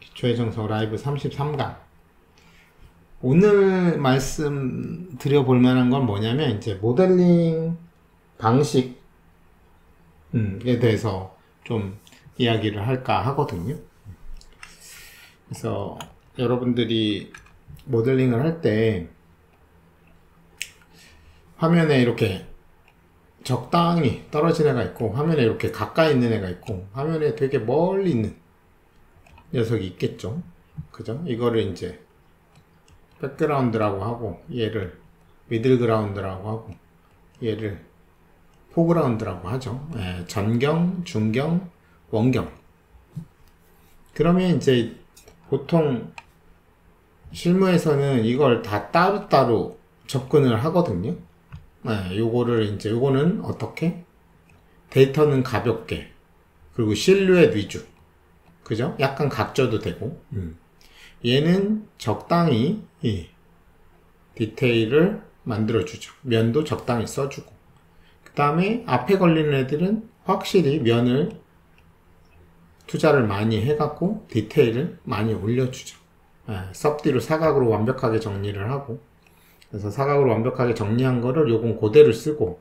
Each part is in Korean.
기초의 정석 라이브 33강. 오늘 말씀 드려볼 만한 건 뭐냐면, 이제 모델링 방식에 대해서 좀 이야기를 할까 하거든요. 그래서 여러분들이 모델링을 할 때 화면에 이렇게 적당히 떨어진 애가 있고, 화면에 이렇게 가까이 있는 애가 있고, 화면에 되게 멀리 있는 녀석이 있겠죠. 그죠? 이거를 이제 백그라운드라고 하고, 얘를 미들그라운드라고 하고, 얘를 포그라운드라고 하죠. 예, 전경, 중경, 원경. 그러면 이제 보통 실무에서는 이걸 다 따로따로 접근을 하거든요. 예, 요거는 어떻게? 데이터는 가볍게, 그리고 실루엣 위주. 그죠? 약간 각져도 되고, 얘는 적당히 디테일을 만들어주죠. 면도 적당히 써주고. 그 다음에 앞에 걸리는 애들은 확실히 면을 투자를 많이 해갖고 디테일을 많이 올려주죠. 섭디로 사각으로 완벽하게 정리를 하고, 그래서 사각으로 완벽하게 정리한 거를 요건 그대로 쓰고,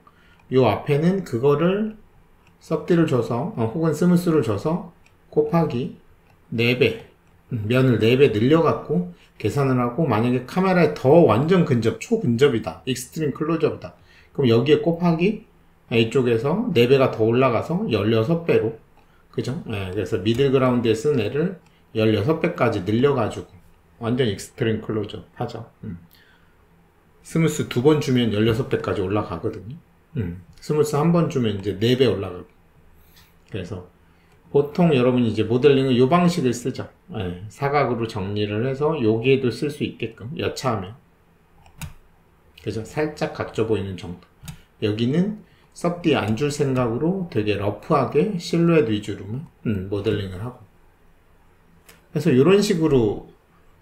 요 앞에는 그거를 섭디를 줘서 혹은 스무스를 줘서 곱하기 4배, 면을 4배 늘려갖고 계산을 하고, 만약에 카메라에 더 완전 근접, 초근접이다, 익스트림 클로즈업이다, 그럼 여기에 곱하기 이쪽에서 4배가 더 올라가서 16배로, 그죠? 그래서 미들그라운드에 쓴 애를 16배까지 늘려가지고 완전 익스트림 클로즈업 하죠. 스무스 2번 주면 16배까지 올라가거든요. 스무스 1번 주면 이제 4배 올라가고. 그래서 보통 여러분이 이제 모델링은 요 방식을 쓰죠. 사각으로 정리를 해서 여기에도 쓸 수 있게끔 여차하면, 그죠? 살짝 각져 보이는 정도. 여기는 섭디 안 줄 생각으로 되게 러프하게 실루엣 위주로만 모델링을 하고. 그래서 이런 식으로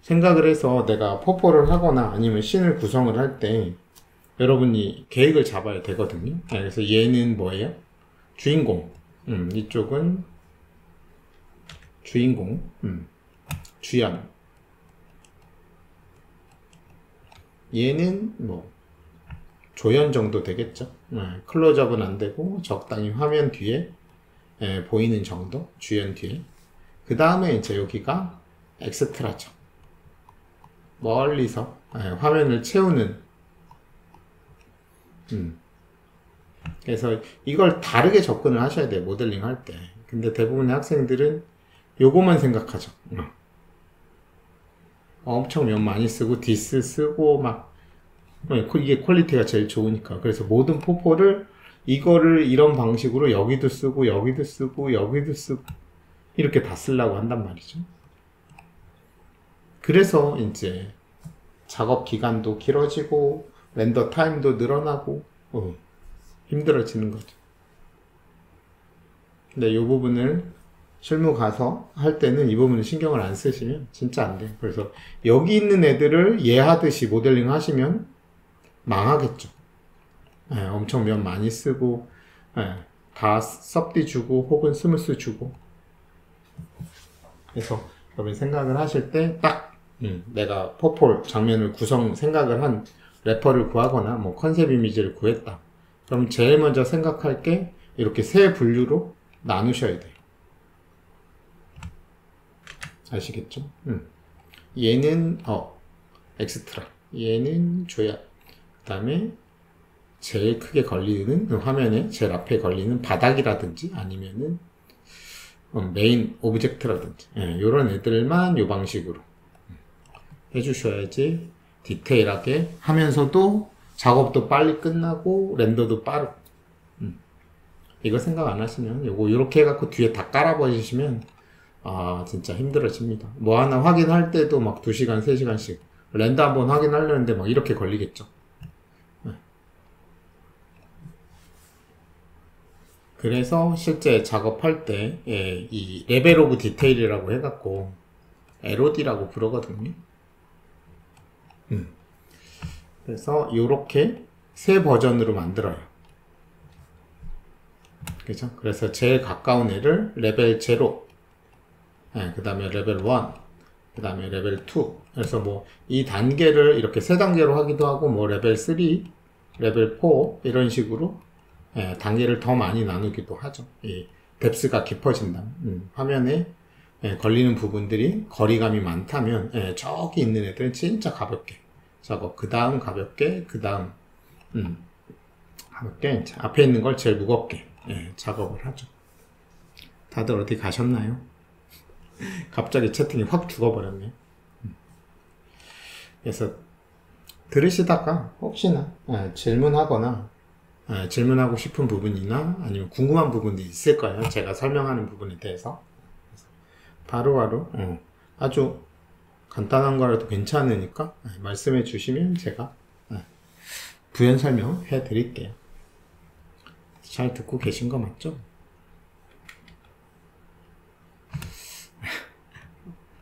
생각을 해서 내가 포포를 하거나 아니면 씬을 구성을 할 때 여러분이 계획을 잡아야 되거든요. 그래서 얘는 뭐예요? 주인공. 이쪽은 주인공, 주연. 얘는 뭐 조연 정도 되겠죠. 클로즈업은 안 되고 적당히 화면 뒤에 보이는 정도, 주연 뒤에. 그 다음에 이제 여기가 엑스트라죠. 멀리서 화면을 채우는. 그래서 이걸 다르게 접근을 하셔야 돼요, 모델링 할 때. 근데 대부분의 학생들은 요거만 생각하죠. 엄청 면 많이 쓰고 디스 쓰고 막, 이게 퀄리티가 제일 좋으니까. 그래서 모든 포포를 이거를 이런 방식으로 여기도 쓰고 여기도 쓰고 여기도 쓰고 이렇게 다 쓰려고 한단 말이죠. 그래서 이제 작업 기간도 길어지고 렌더 타임도 늘어나고 힘들어지는 거죠. 근데 이 부분을 실무 가서 할 때는 이 부분을 신경을 안 쓰시면 진짜 안 돼요. 그래서 여기 있는 애들을 이해하듯이 모델링 하시면 망하겠죠. 엄청 면 많이 쓰고 다 섭디 주고 혹은 스무스 주고. 그래서 여러분 생각을 하실 때 딱 내가 포폴 장면을 구성 생각을 한 래퍼를 구하거나 뭐 컨셉 이미지를 구했다. 그럼 제일 먼저 생각할 게 이렇게 세 분류로 나누셔야 돼요. 아시겠죠? 얘는 엑스트라, 얘는 조연, 그 다음에 제일 크게 걸리는 화면에 제일 앞에 걸리는 바닥이라든지 아니면은 메인 오브젝트라든지 이런 애들만 이 방식으로 해주셔야지 디테일하게 하면서도 작업도 빨리 끝나고 렌더도 빠르고. 이거 생각 안 하시면 요거 요렇게 해갖고 뒤에 다 깔아버리시면 진짜 힘들어집니다. 뭐 하나 확인할 때도 막 2시간 3시간씩 렌더 한번 확인하려는데 막 이렇게 걸리겠죠. 그래서 실제 작업할 때 이 레벨 오브 디테일이라고 해갖고 LOD라고 부르거든요. 그래서 요렇게 세 버전으로 만들어요. 그죠? 그래서 제일 가까운 애를 레벨 0, 그 다음에 레벨 1, 그 다음에 레벨 2. 그래서 뭐 이 단계를 이렇게 세 단계로 하기도 하고, 뭐 레벨 3, 레벨 4 이런 식으로 단계를 더 많이 나누기도 하죠. 이 뎁스가 깊어진다. 화면에 걸리는 부분들이 거리감이 많다면 저기 있는 애들은 진짜 가볍게 작업, 그 다음 가볍게, 그 다음 가볍게, 앞에 있는 걸 제일 무겁게 작업을 하죠. 다들 어디 가셨나요? 갑자기 채팅이 확 죽어버렸네. 그래서 들으시다가 혹시나 질문하거나 질문하고 싶은 부분이나 아니면 궁금한 부분이 있을 거예요. 제가 설명하는 부분에 대해서 바로바로 아주 간단한 거라도 괜찮으니까 말씀해 주시면 제가 부연 설명해 드릴게요. 잘 듣고 계신 거 맞죠?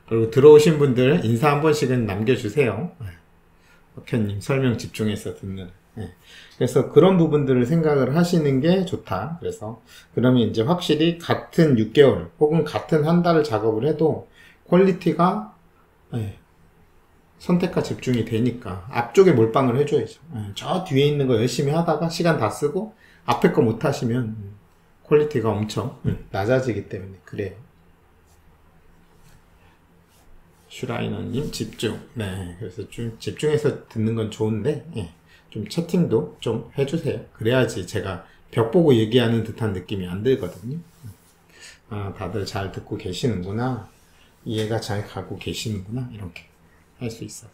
그리고 들어오신 분들 인사 한 번씩은 남겨주세요. 박현님 설명 집중해서 듣는. 그래서 그런 부분들을 생각을 하시는 게 좋다. 그래서 그러면 이제 확실히 같은 6개월 혹은 같은 한 달을 작업을 해도 퀄리티가 선택과 집중이 되니까 앞쪽에 몰빵을 해줘야죠. 저 뒤에 있는 거 열심히 하다가 시간 다 쓰고 앞에 거 못 하시면 퀄리티가 엄청 낮아지기 때문에 그래요. 슈라이너님 집중. 네, 그래서 좀 집중해서 듣는 건 좋은데 좀 채팅도 좀 해주세요. 그래야지 제가 벽 보고 얘기하는 듯한 느낌이 안 들거든요. 아, 다들 잘 듣고 계시는구나. 이해가 잘 가고 계시는구나. 이렇게 할 수 있어서.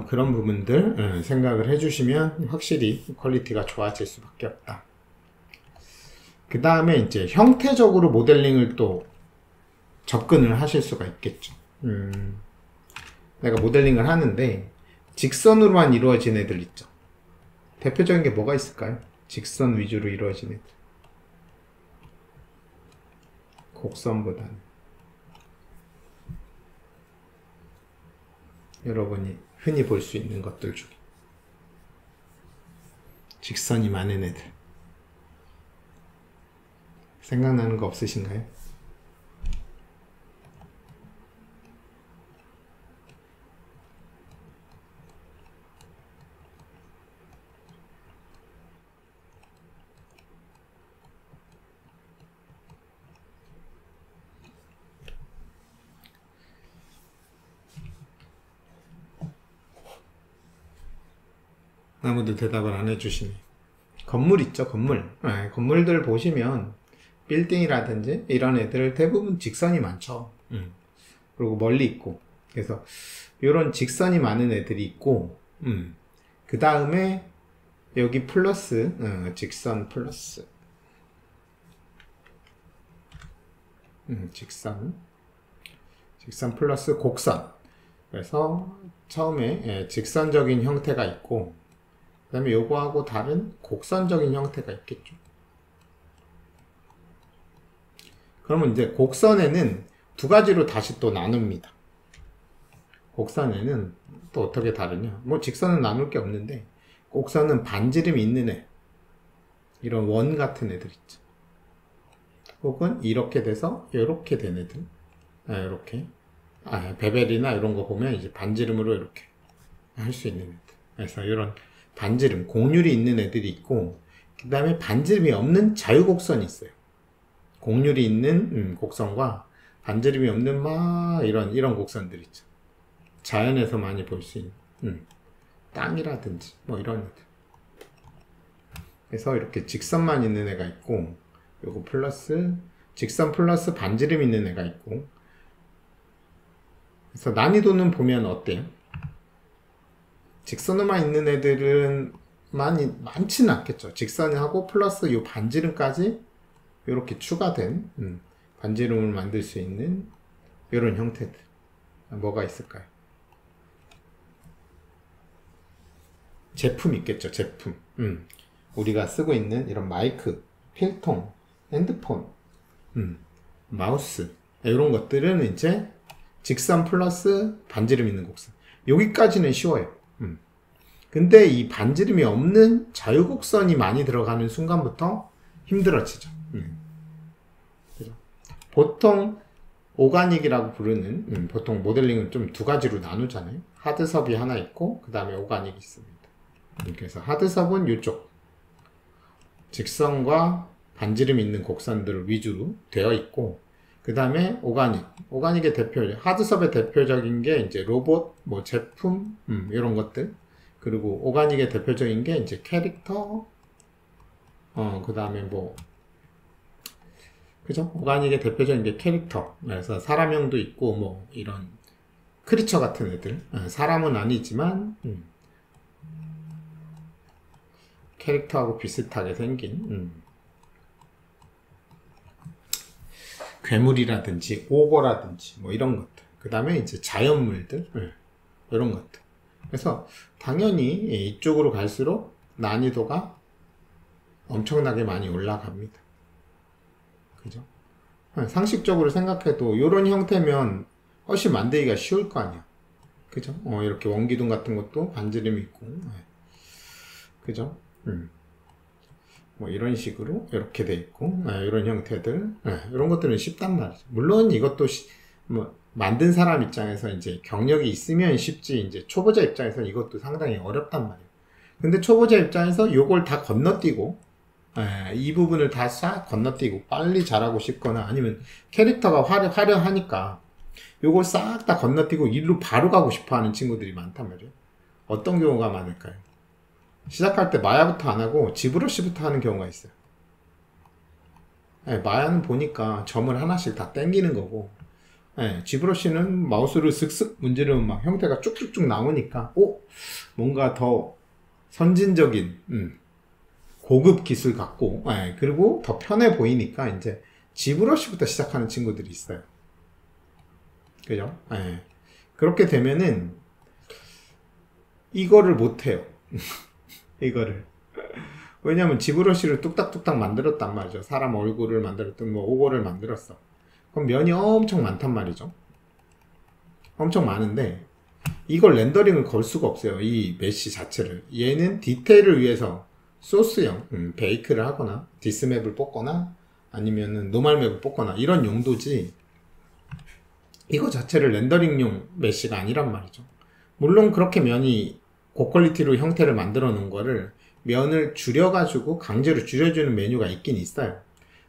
그런 부분들 생각을 해주시면 확실히 퀄리티가 좋아질 수밖에 없다. 그 다음에 이제 형태적으로 모델링을 또 접근을 하실 수가 있겠죠. 내가 모델링을 하는데 직선으로만 이루어진 애들 있죠. 대표적인 게 뭐가 있을까요? 직선 위주로 이루어진 애들. 곡선보다는. 여러분이 흔히 볼 수 있는 것들 중에 직선이 많은 애들 생각나는 거 없으신가요? 아무도 대답을 안 해주시네. 건물 있죠, 건물. 건물들 보시면 빌딩이라든지 이런 애들 대부분 직선이 많죠. 그리고 멀리 있고. 그래서 이런 직선이 많은 애들이 있고, 그 다음에 여기 플러스, 직선 플러스. 직선 플러스 곡선. 그래서 처음에 직선적인 형태가 있고, 그 다음에 요거하고 다른 곡선적인 형태가 있겠죠. 그러면 이제 곡선에는 두 가지로 다시 또 나눕니다. 곡선에는 또 어떻게 다르냐. 뭐 직선은 나눌 게 없는데, 곡선은 반지름이 있는 애. 이런 원 같은 애들 있죠. 혹은 이렇게 돼서 이렇게 된 애들. 이렇게. 베벨이나 이런 거 보면 이제 반지름으로 이렇게 할 수 있는 애들. 그래서 이런 반지름, 곡률이 있는 애들이 있고, 그 다음에 반지름이 없는 자유곡선이 있어요. 곡률이 있는 곡선과 반지름이 없는 이런 곡선들 있죠. 자연에서 많이 볼 수 있는 땅이라든지 뭐 이런 애들. 그래서 이렇게 직선만 있는 애가 있고, 요거 플러스 직선 플러스 반지름 있는 애가 있고. 그래서 난이도는 보면 어때요? 직선으로만 있는 애들은 많지는 않겠죠. 직선하고 플러스 요 반지름까지 이렇게 추가된 반지름을 만들 수 있는 이런 형태들. 뭐가 있을까요? 제품 있겠죠. 제품. 우리가 쓰고 있는 이런 마이크, 필통, 핸드폰, 마우스 이런 것들은 이제 직선 플러스 반지름 있는 곡선. 여기까지는 쉬워요. 근데 이 반지름이 없는 자유곡선이 많이 들어가는 순간부터 힘들어지죠. 보통 오가닉이라고 부르는 보통 모델링을 좀 두 가지로 나누잖아요. 하드섭이 하나 있고 그 다음에 오가닉이 있습니다. 그래서 하드섭은 이쪽 직선과 반지름 있는 곡선들을 위주로 되어 있고, 그 다음에 오가닉의 하드섭의 대표적인 게 이제 로봇, 뭐 제품, 이런 것들. 그리고 오가닉의 대표적인 게 이제 캐릭터, 그 다음에 뭐, 그죠? 오가닉의 대표적인 게 캐릭터. 그래서 사람형도 있고, 뭐, 이런 크리처 같은 애들. 사람은 아니지만, 캐릭터하고 비슷하게 생긴, 괴물이라든지 오거라든지 뭐 이런 것들, 그 다음에 이제 자연물들, 이런 것들. 그래서 당연히 이쪽으로 갈수록 난이도가 엄청나게 많이 올라갑니다. 그죠? 상식적으로 생각해도 이런 형태면 훨씬 만들기가 쉬울 거 아니야. 그죠? 이렇게 원기둥 같은 것도 반지름이 있고, 그죠? 뭐 이런 식으로 이렇게 돼 있고, 이런 형태들, 이런 것들은 쉽단 말이죠. 물론 이것도 뭐 만든 사람 입장에서 이제 경력이 있으면 쉽지, 이제 초보자 입장에서 이것도 상당히 어렵단 말이에요. 근데 초보자 입장에서 요걸 다 건너뛰고, 이 부분을 다 싹 건너뛰고 빨리 잘하고 싶거나, 아니면 캐릭터가 화려하니까 요걸 싹 다 건너뛰고 일로 바로 가고 싶어 하는 친구들이 많단 말이에요. 어떤 경우가 많을까요? 시작할 때 마야부터 안 하고 지브러시부터 하는 경우가 있어요. 마야는 보니까 점을 하나씩 다 당기는 거고, 지브러시는 마우스를 슥슥 문지르면 막 형태가 쭉쭉쭉 나오니까, 뭔가 더 선진적인, 고급 기술 같고, 그리고 더 편해 보이니까 이제 지브러시부터 시작하는 친구들이 있어요. 그죠? 그렇게 되면은 이거를 못해요. 이거를. 왜냐면 지브러시를 뚝딱뚝딱 만들었단 말이죠. 사람 얼굴을 만들었든 뭐 오고를 만들었어. 그럼 면이 엄청 많단 말이죠. 엄청 많은데 이걸 렌더링을 걸 수가 없어요. 이 메쉬 자체를. 얘는 디테일을 위해서 소스형 베이크를 하거나 디스맵을 뽑거나 아니면은 노멀맵을 뽑거나 이런 용도지, 이거 자체를 렌더링용 메쉬가 아니란 말이죠. 물론 그렇게 면이 고퀄리티로 형태를 만들어 놓은 거를 면을 줄여가지고 강제로 줄여주는 메뉴가 있긴 있어요.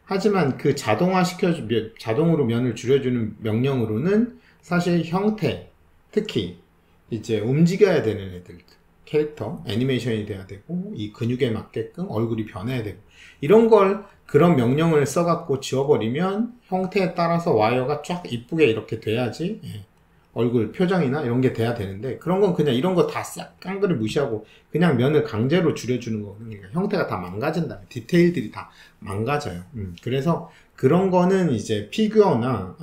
하지만 그 자동으로 면을 줄여주는 명령으로는 사실 형태, 특히 이제 움직여야 되는 애들, 캐릭터, 애니메이션이 돼야 되고, 이 근육에 맞게끔 얼굴이 변해야 되고, 이런 걸 그런 명령을 써갖고 지워버리면 형태에 따라서 와이어가 쫙 이쁘게 이렇게 돼야지, 얼굴 표정이나 이런 게 돼야 되는데, 그런 건 그냥 이런 거 다 싹 깡그리 무시하고 그냥 면을 강제로 줄여주는 거거든요. 그러니까 형태가 다 망가진다. 디테일들이 다 망가져요. 그래서 그런 거는 이제 피규어나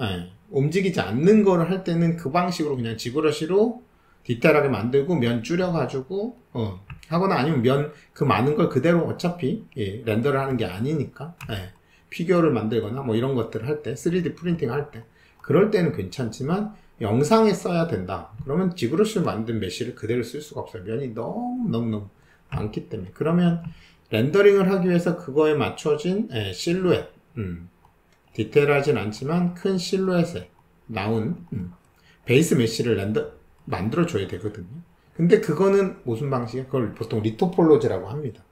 움직이지 않는 거를 할 때는 그 방식으로 그냥 지브러시로 디테일하게 만들고 면 줄여가지고 하거나, 아니면 면 그 많은 걸 그대로 어차피 렌더를 하는 게 아니니까 피규어를 만들거나 뭐 이런 것들을 할 때, 3D 프린팅 할 때, 그럴 때는 괜찮지만 영상에 써야 된다. 그러면 지브러시로 만든 메쉬를 그대로 쓸 수가 없어요. 면이 너무 많기 때문에. 그러면 렌더링을 하기 위해서 그거에 맞춰진 실루엣, 디테일하진 않지만 큰 실루엣에 나온 베이스 메쉬를 만들어줘야 되거든요. 근데 그거는 무슨 방식이야? 그걸 보통 리토폴로지라고 합니다.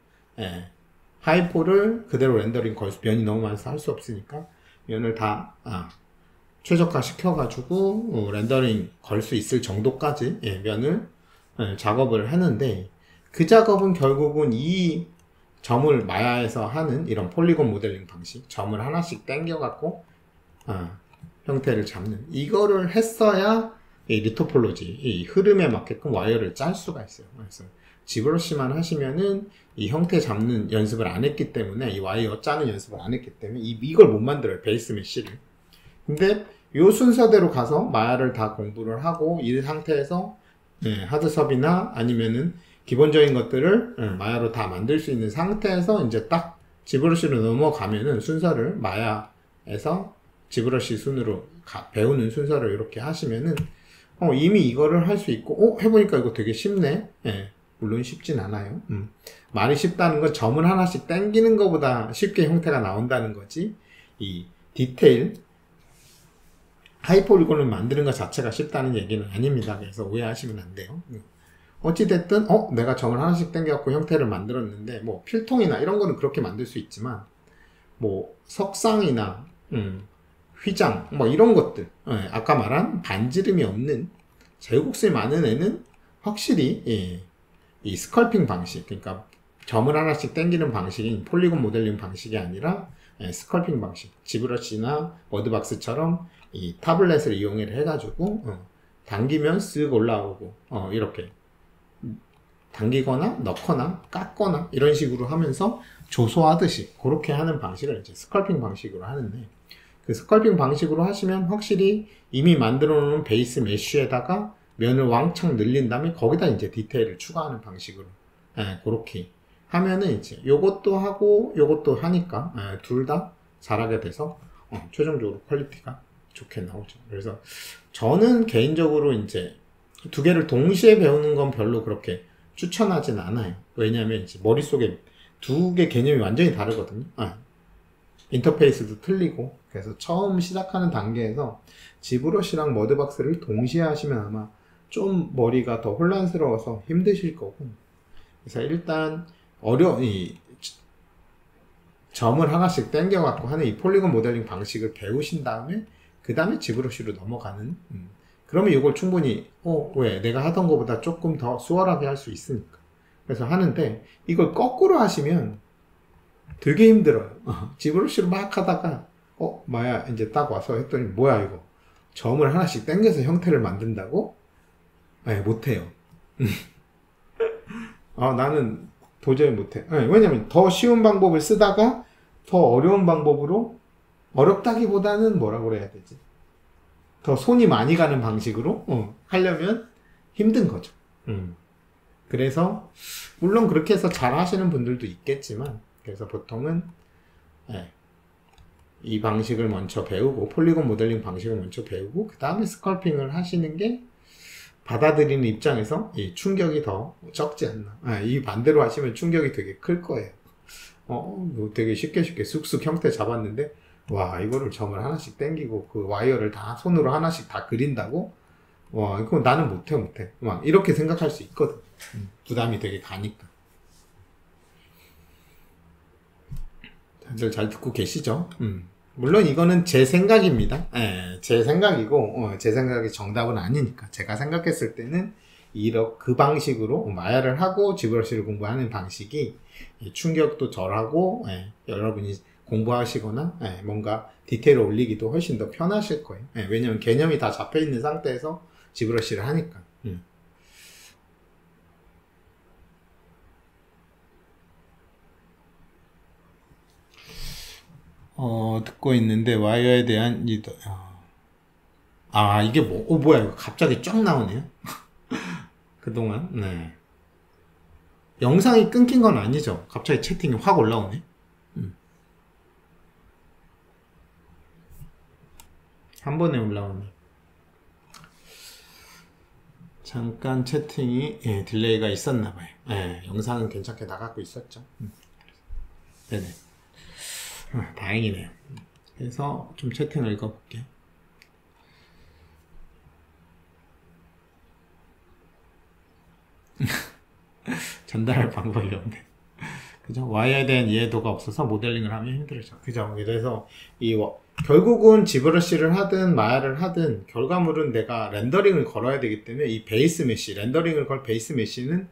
하이폴을 그대로 렌더링 면이 너무 많아서 할 수 없으니까 면을 다 최적화 시켜가지고 렌더링 걸 수 있을 정도까지 면을 작업을 하는데, 그 작업은 결국은 이 점을 마야에서 하는 이런 폴리곤 모델링 방식, 점을 하나씩 당겨갖고 형태를 잡는, 이거를 했어야 이 리토폴로지, 이 흐름에 맞게끔 와이어를 짤 수가 있어요. 그래서 지브러시만 하시면은 이 형태 잡는 연습을 안 했기 때문에, 이 와이어 짜는 연습을 안 했기 때문에 이걸 못 만들어요. 베이스 메쉬를. 근데 요 순서대로 가서 마야를 다 공부를 하고, 이 상태에서 하드섭이나 아니면은 기본적인 것들을 마야로 다 만들 수 있는 상태에서 이제 딱 지브러시로 넘어가면은 순서를 마야에서 지브러시 순으로 배우는 순서를 이렇게 하시면은 이미 이거를 할 수 있고, 해보니까 이거 되게 쉽네. 물론 쉽진 않아요. 말이 쉽다는 건 점을 하나씩 당기는 것보다 쉽게 형태가 나온다는 거지, 이 디테일, 하이폴리곤을 만드는 것 자체가 쉽다는 얘기는 아닙니다. 그래서 오해하시면 안 돼요. 어찌됐든 내가 점을 하나씩 당겨갖고 형태를 만들었는데 뭐 필통이나 이런 거는 그렇게 만들 수 있지만 뭐 석상이나 휘장 뭐 이런 것들, 아까 말한 반지름이 없는 제곱선이 많은 애는 확실히 이 스컬핑 방식, 그러니까 점을 하나씩 당기는 방식인 폴리곤 모델링 방식이 아니라 스컬핑 방식, 지브러시나 워드박스처럼 이 타블렛을 이용해 가지고 당기면 쓱 올라오고 이렇게 당기거나 넣거나 깎거나 이런 식으로 하면서 조소하듯이 그렇게 하는 방식을 이제 스컬핑 방식으로 하는데, 그 스컬핑 방식으로 하시면 확실히 이미 만들어 놓은 베이스 메쉬에다가 면을 왕창 늘린 다음에 거기다 이제 디테일을 추가하는 방식으로 그렇게 하면은 이제 요것도 하고 요것도 하니까 둘 다 잘하게 돼서 최종적으로 퀄리티가 좋게 나오죠. 그래서 저는 개인적으로 이제 두 개를 동시에 배우는 건 별로 그렇게 추천하진 않아요. 왜냐면 이제 머릿속에 두 개 개념이 완전히 다르거든요. 인터페이스도 틀리고. 그래서 처음 시작하는 단계에서 지브러시랑 머드박스를 동시에 하시면 아마 좀 머리가 더 혼란스러워서 힘드실 거고, 그래서 일단 이 점을 하나씩 당겨 갖고 하는 이 폴리곤 모델링 방식을 배우신 다음에 그 다음에 지브러시로 넘어가는, 그러면 이걸 충분히 왜 내가 하던 것보다 조금 더 수월하게 할 수 있으니까 그래서 하는데, 이걸 거꾸로 하시면 되게 힘들어요. 지브러시로 막 하다가 마야 이제 딱 와서 했더니 뭐야 이거 점을 하나씩 당겨서 형태를 만든다고? 못해요. 나는 도저히 못해. 왜냐면 더 쉬운 방법을 쓰다가 더 어려운 방법으로, 어렵다기보다는 뭐라고 그래야 되지, 더 손이 많이 가는 방식으로 하려면 힘든 거죠. 그래서 물론 그렇게 해서 잘 하시는 분들도 있겠지만, 그래서 보통은 이 방식을 먼저 배우고 폴리곤 모델링 방식을 먼저 배우고 그 다음에 스컬핑을 하시는 게 받아들이는 입장에서 이 충격이 더 적지 않나. 이 반대로 하시면 충격이 되게 클 거예요. 되게 쉽게 쑥쑥 형태 잡았는데 와, 이거를 점을 하나씩 당기고 그 와이어를 다 손으로 하나씩 다 그린다고? 와, 이거 나는 못해. 막 이렇게 생각할 수 있거든. 부담이 되게 가니까. 다들 잘 듣고 계시죠? 물론 이거는 제 생각입니다. 제 생각이고, 제 생각이 정답은 아니니까. 제가 생각했을 때는 그 방식으로 마야를 하고 지브러시를 공부하는 방식이 충격도 덜하고, 여러분이 공부하시거나 뭔가 디테일을 올리기도 훨씬 더 편하실 거예요. 왜냐면 개념이 다 잡혀있는 상태에서 지브러시를 하니까. 듣고 있는데 와이어에 대한 리더. 이게 뭐야 이거 갑자기 쫙 나오네요. 그동안 영상이 끊긴 건 아니죠? 갑자기 채팅이 확 올라오네. 한 번에 올라오네. 잠깐 채팅이 딜레이가 있었나봐요. 영상은 괜찮게 나가고 있었죠. 네네. 다행이네요. 그래서 좀 채팅을 읽어볼게요. 전달할 방법이 없네. 그죠? 와이어에 대한 이해도가 없어서 모델링을 하면 힘들죠. 그죠? 그래서 결국은 지브러시를 하든 마야를 하든 결과물은 내가 렌더링을 걸어야 되기 때문에 이 베이스 메쉬, 렌더링을 걸 베이스 메쉬는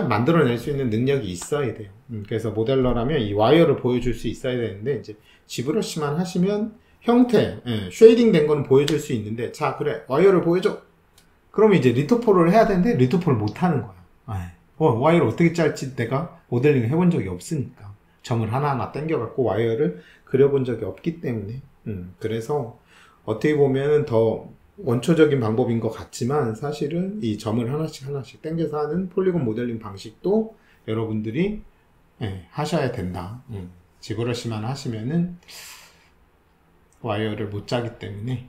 만들어낼 수 있는 능력이 있어야 돼요. 그래서 모델러라면 이 와이어를 보여줄 수 있어야 되는데, 이제 지브러시만 하시면 형태, 쉐이딩 된 거는 보여줄 수 있는데, 자, 그래, 와이어를 보여줘. 그러면 이제 리토폴을 해야 되는데, 리토폴을 못 하는 거야. 와이어를 어떻게 짤지 내가 모델링을 해본 적이 없으니까. 점을 하나하나 당겨갖고 와이어를 그려본 적이 없기 때문에. 그래서 어떻게 보면은 더 원초적인 방법인 것 같지만 사실은 이 점을 하나씩 당겨서 하는 폴리곤 모델링 방식도 여러분들이 하셔야 된다. 지브러시만 하시면은 와이어를 못 짜기 때문에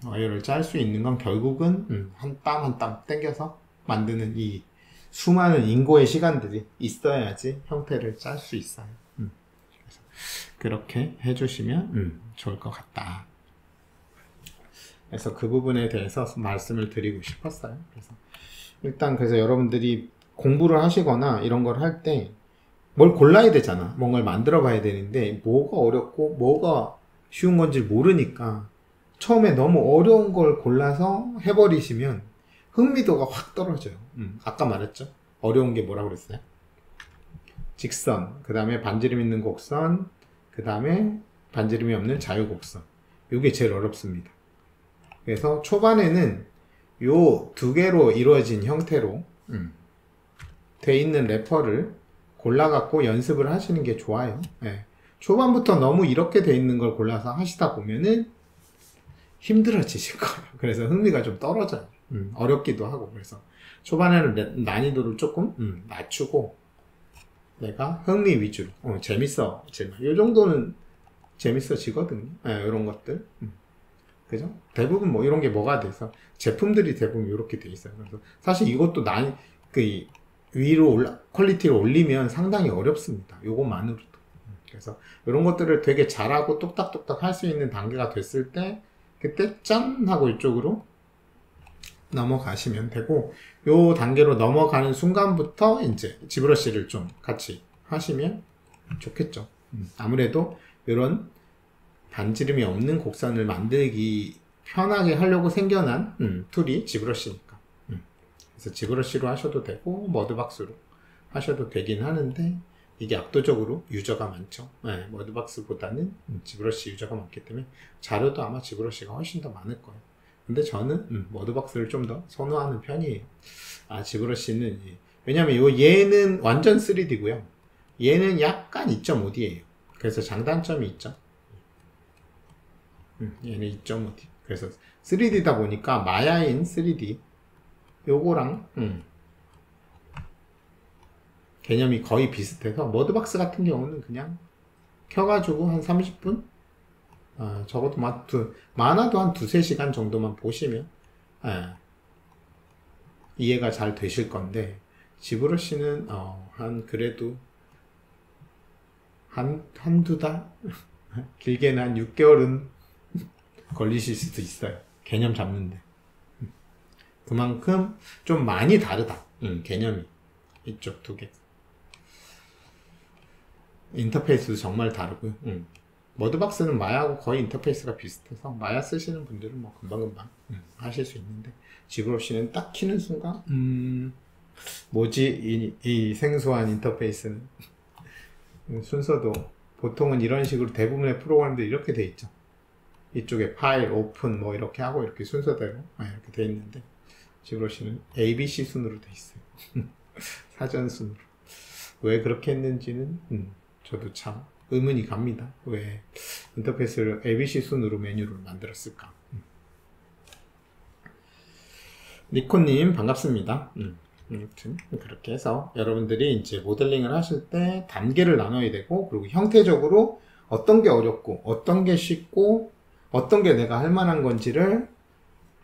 와이어를 짤 수 있는 건 결국은 한 땀 한 땀 당겨서 만드는 이 수많은 인고의 시간들이 있어야지 형태를 짤 수 있어요. 그래서 그렇게 해주시면 좋을 것 같다. 그래서 그 부분에 대해서 말씀을 드리고 싶었어요. 그래서 여러분들이 공부를 하시거나 이런 걸 할 때 뭘 골라야 되잖아. 뭔가를 만들어 봐야 되는데 뭐가 어렵고 뭐가 쉬운 건지 모르니까 처음에 너무 어려운 걸 골라서 해버리시면 흥미도가 확 떨어져요. 아까 말했죠? 어려운 게 뭐라고 그랬어요? 직선, 그 다음에 반지름 있는 곡선, 그 다음에 반지름이 없는 자유곡선. 이게 제일 어렵습니다. 그래서 초반에는 요 두 개로 이루어진 형태로 돼 있는 래퍼를 골라갖고 연습을 하시는 게 좋아요. 네. 초반부터 너무 이렇게 돼 있는 걸 골라서 하시다 보면은 힘들어지실 거예요. 그래서 흥미가 좀 떨어져요. 어렵기도 하고. 그래서 초반에는 난이도를 조금 낮추고 내가 흥미 위주로 재밌어지나 이 정도는 재밌어지거든요. 이런 것들. 그죠? 대부분 뭐 이런 게 뭐가 돼서 제품들이 대부분 이렇게 돼 있어요. 그래서 사실 이것도 위로 퀄리티를 올리면 상당히 어렵습니다. 요것만으로도. 그래서 이런 것들을 되게 잘하고 똑딱똑딱 할 수 있는 단계가 됐을 때 그때 짠 하고 이쪽으로 넘어가시면 되고, 요 단계로 넘어가는 순간부터 이제 지브러시를 좀 같이 하시면 좋겠죠. 아무래도 이런 반지름이 없는 곡선을 만들기 편하게 하려고 생겨난 툴이 지브러시니까. 그래서 지브러시로 하셔도 되고 머드박스로 하셔도 되긴 하는데 이게 압도적으로 유저가 많죠. 네, 머드박스보다는 지브러시 유저가 많기 때문에 자료도 아마 지브러시가 훨씬 더 많을 거예요. 근데 저는 머드박스를 좀 더 선호하는 편이에요. 지브러시는 왜냐면 얘는 완전 3D고요. 얘는 약간 2.5D예요. 그래서 장단점이 있죠. 얘는 2.5D. 그래서 3D다 보니까 마야인 3D 요거랑 개념이 거의 비슷해서 머드박스 같은 경우는 그냥 켜가지고 한 30분? 적어도 많아도 한 2-3시간 정도만 보시면 이해가 잘 되실 건데 지브러시는 그래도 한두 달? 길게는 한 6개월은 걸리실 수도 있어요. 개념 잡는데. 그만큼 좀 많이 다르다. 개념이. 이쪽 두 개. 인터페이스도 정말 다르고요. 머드박스는 마야하고 거의 인터페이스가 비슷해서 마야 쓰시는 분들은 뭐 금방금방 하실 수 있는데 지브러시는 딱 키는 순간 뭐지 이 생소한 인터페이스는 순서도 보통은 이런 식으로 대부분의 프로그램들이 이렇게 돼 있죠. 이쪽에 파일, 오픈 뭐 이렇게 하고 이렇게 순서대로 이렇게 돼 있는데 지브러시는 ABC 순으로 돼 있어요. 사전 순으로. 왜 그렇게 했는지는 저도 참 의문이 갑니다. 왜 인터페이스를 ABC 순으로 메뉴를 만들었을까? 니코님 반갑습니다. 아무튼 그렇게 해서 여러분들이 이제 모델링을 하실 때 단계를 나눠야 되고 그리고 형태적으로 어떤 게 어렵고 어떤 게 쉽고 어떤 게 내가 할 만한 건지를